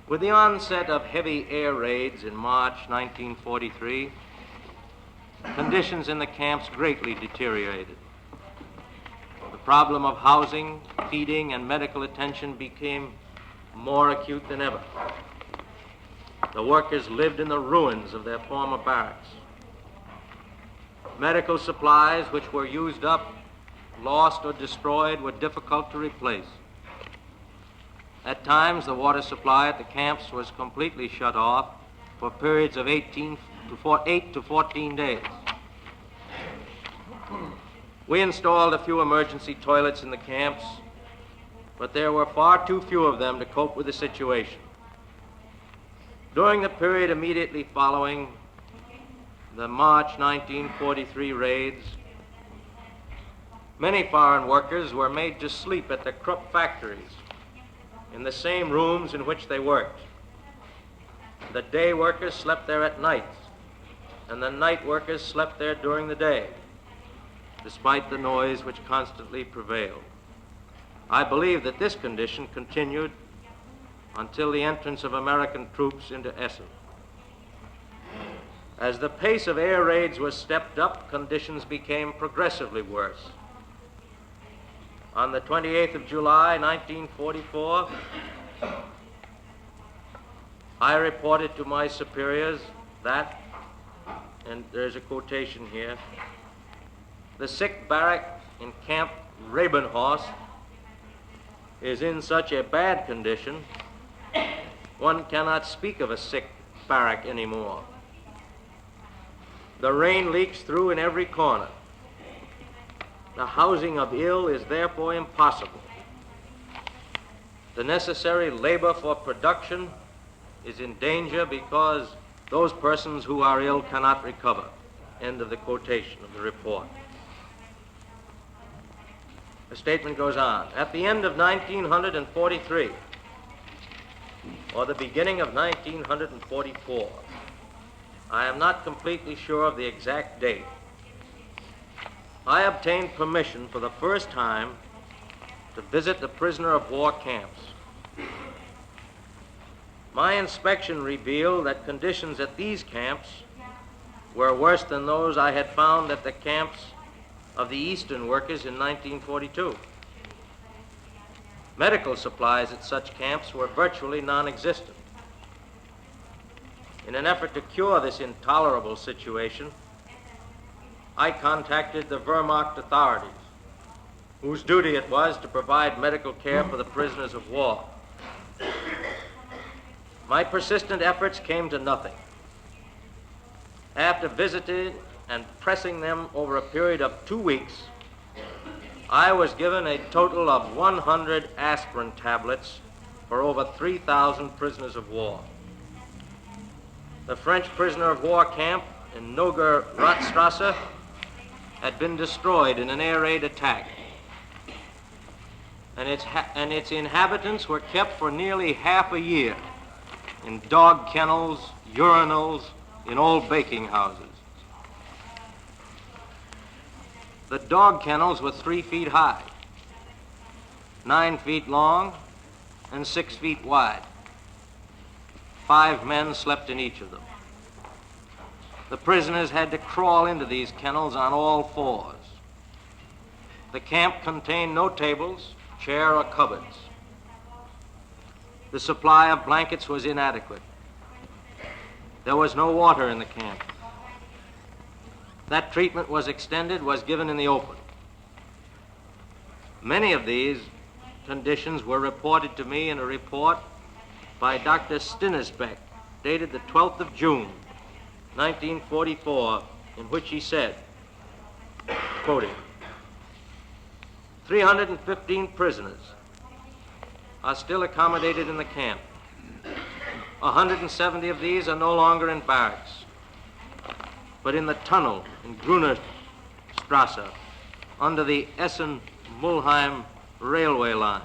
With the onset of heavy air raids in March 1943, conditions in the camps greatly deteriorated. The problem of housing, feeding, and medical attention became more acute than ever. The workers lived in the ruins of their former barracks. Medical supplies which were used up, lost, or destroyed were difficult to replace. At times, the water supply at the camps was completely shut off for periods of 8 to 14 days. We installed a few emergency toilets in the camps, but there were far too few of them to cope with the situation. During the period immediately following the March 1943 raids, many foreign workers were made to sleep at the Krupp factories in the same rooms in which they worked. The day workers slept there at night, and the night workers slept there during the day, despite the noise which constantly prevailed. I believe that this condition continued until the entrance of American troops into Essen. As the pace of air raids was stepped up, conditions became progressively worse. On the 28th of July, 1944, I reported to my superiors that, and there's a quotation here, the sick barrack in Camp Rabenhorst is in such a bad condition, one cannot speak of a sick barrack anymore. The rain leaks through in every corner. The housing of ill is therefore impossible. The necessary labor for production is in danger because those persons who are ill cannot recover. End of the quotation of the report. The statement goes on. At the end of 1943, or the beginning of 1944, I am not completely sure of the exact date, I obtained permission for the first time to visit the prisoner of war camps. My inspection revealed that conditions at these camps were worse than those I had found at the camps of the Eastern workers in 1942. Medical supplies at such camps were virtually non-existent. In an effort to cure this intolerable situation, I contacted the Wehrmacht authorities, whose duty it was to provide medical care for the prisoners of war. My persistent efforts came to nothing. After visiting and pressing them over a period of 2 weeks, I was given a total of 100 aspirin tablets for over 3,000 prisoners of war. The French prisoner of war camp in Noger Ratstrasse had been destroyed in an air raid attack, and its inhabitants were kept for nearly half a year in dog kennels, urinals, in old baking houses. The dog kennels were 3 feet high, 9 feet long, and 6 feet wide. 5 men slept in each of them. The prisoners had to crawl into these kennels on all fours. The camp contained no tables, chair, or cupboards. The supply of blankets was inadequate. There was no water in the camp. That treatment was given in the open. Many of these conditions were reported to me in a report by Dr. Stinnesbeck, dated the 12th of June, 1944, in which he said, quoting, 315 prisoners are still accommodated in the camp. 170 of these are no longer in barracks, but in the tunnel in Grunerstrasse under the Essen-Mulheim railway line.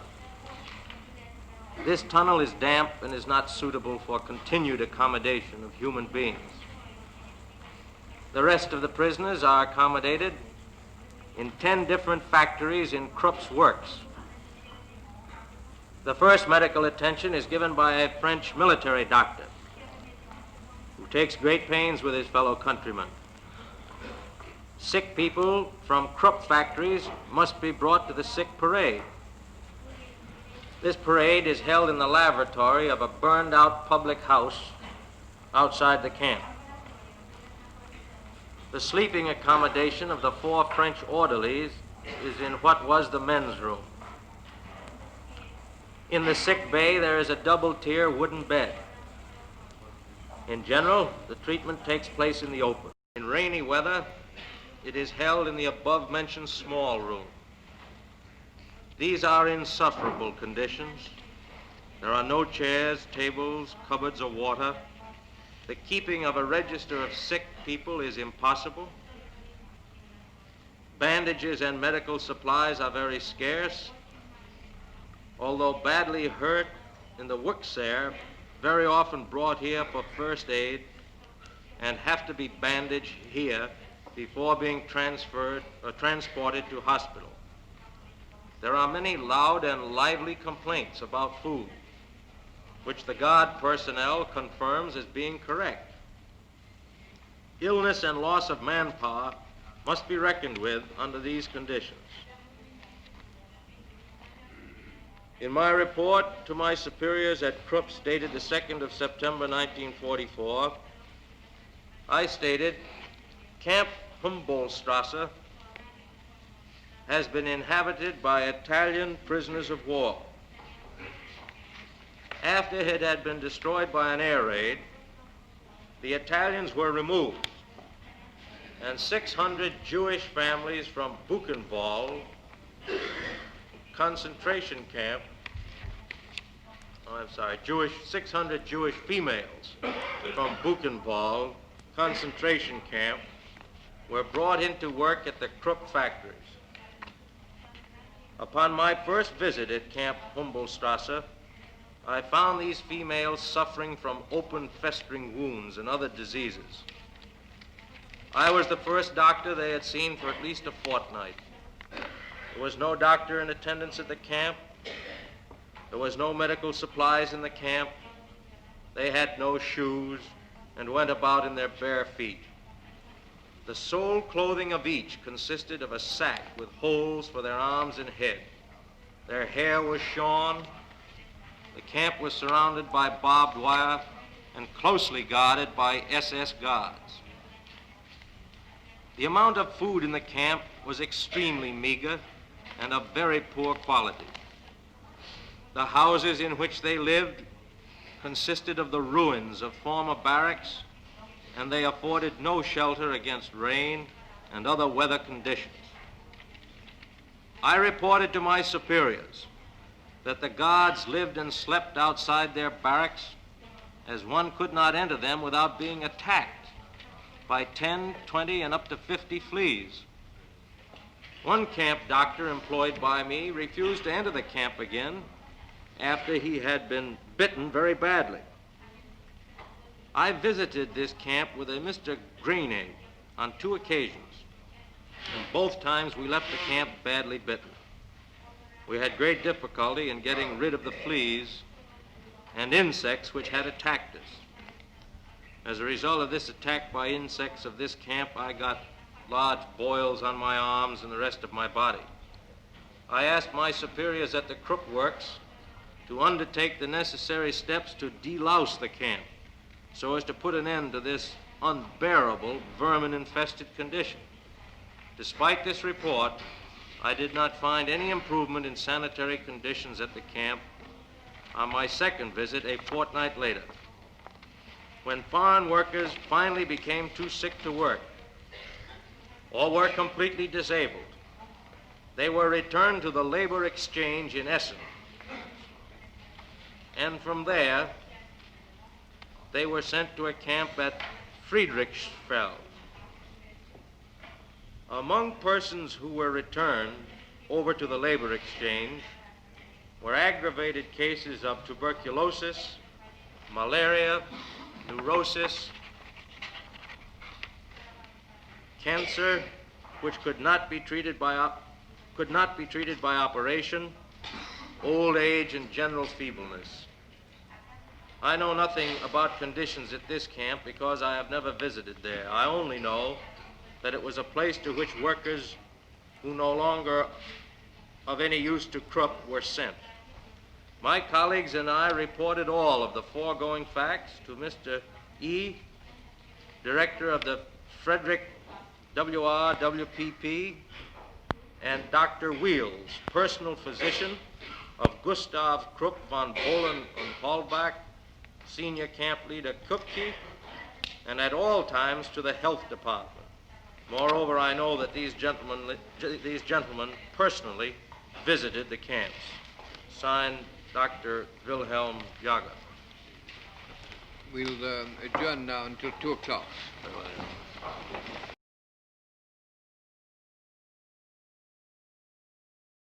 This tunnel is damp and is not suitable for continued accommodation of human beings. The rest of the prisoners are accommodated in 10 different factories in Krupp's works. The first medical attention is given by a French military doctor who takes great pains with his fellow countrymen. Sick people from Krupp factories must be brought to the sick parade. This parade is held in the lavatory of a burned-out public house outside the camp. The sleeping accommodation of the 4 French orderlies is in what was the men's room. In the sick bay, there is a double-tier wooden bed. In general, the treatment takes place in the open. In rainy weather, it is held in the above-mentioned small room. These are insufferable conditions. There are no chairs, tables, cupboards, or water. The keeping of a register of sick people is impossible. Bandages and medical supplies are very scarce. Although badly hurt in the works there, very often brought here for first aid and have to be bandaged here before being transported to hospital. There are many loud and lively complaints about food, which the guard personnel confirms as being correct. Illness and loss of manpower must be reckoned with under these conditions. In my report to my superiors at Krupp, dated the 2nd of September 1944, I stated, Camp Humboldtstrasse has been inhabited by Italian prisoners of war. After it had been destroyed by an air raid, the Italians were removed, and 600 Jewish families from Buchenwald concentration camp, 600 Jewish females from Buchenwald concentration camp were brought into work at the Krupp factories. Upon my first visit at Camp Humboldtstrasse, I found these females suffering from open festering wounds and other diseases. I was the first doctor they had seen for at least a fortnight. There was no doctor in attendance at the camp. There was no medical supplies in the camp. They had no shoes and went about in their bare feet. The sole clothing of each consisted of a sack with holes for their arms and head. Their hair was shorn. The camp was surrounded by barbed wire and closely guarded by SS guards. The amount of food in the camp was extremely meager and of very poor quality. The houses in which they lived consisted of the ruins of former barracks, and they afforded no shelter against rain and other weather conditions. I reported to my superiors that the guards lived and slept outside their barracks, as one could not enter them without being attacked by 10, 20, and up to 50 fleas, One camp doctor employed by me refused to enter the camp again after he had been bitten very badly. I visited this camp with a Mr. Greenegg on 2 occasions, and both times we left the camp badly bitten. We had great difficulty in getting rid of the fleas and insects which had attacked us. As a result of this attack by insects of this camp, I got large boils on my arms and the rest of my body. I asked my superiors at the Krupp works to undertake the necessary steps to delouse the camp so as to put an end to this unbearable vermin-infested condition. Despite this report, I did not find any improvement in sanitary conditions at the camp on my second visit a fortnight later. When foreign workers finally became too sick to work or were completely disabled, they were returned to the labor exchange in Essen. And from there, they were sent to a camp at Friedrichsfeld. Among persons who were returned over to the labor exchange were aggravated cases of tuberculosis, malaria, neurosis, cancer, which could not be treated by operation, old age, and general feebleness. I know nothing about conditions at this camp because I have never visited there. I only know that it was a place to which workers who no longer of any use to Krupp were sent. My colleagues and I reported all of the foregoing facts to Mr. E., director of the Frederick WRWPP, and Dr. Wheels, personal physician of Gustav Krupp von Bohlen und Holbach, senior camp leader Kupke, and at all times to the health department. Moreover, I know that these gentlemen personally visited the camps. Signed, Dr. Wilhelm Jager. We'll adjourn now until 2 o'clock.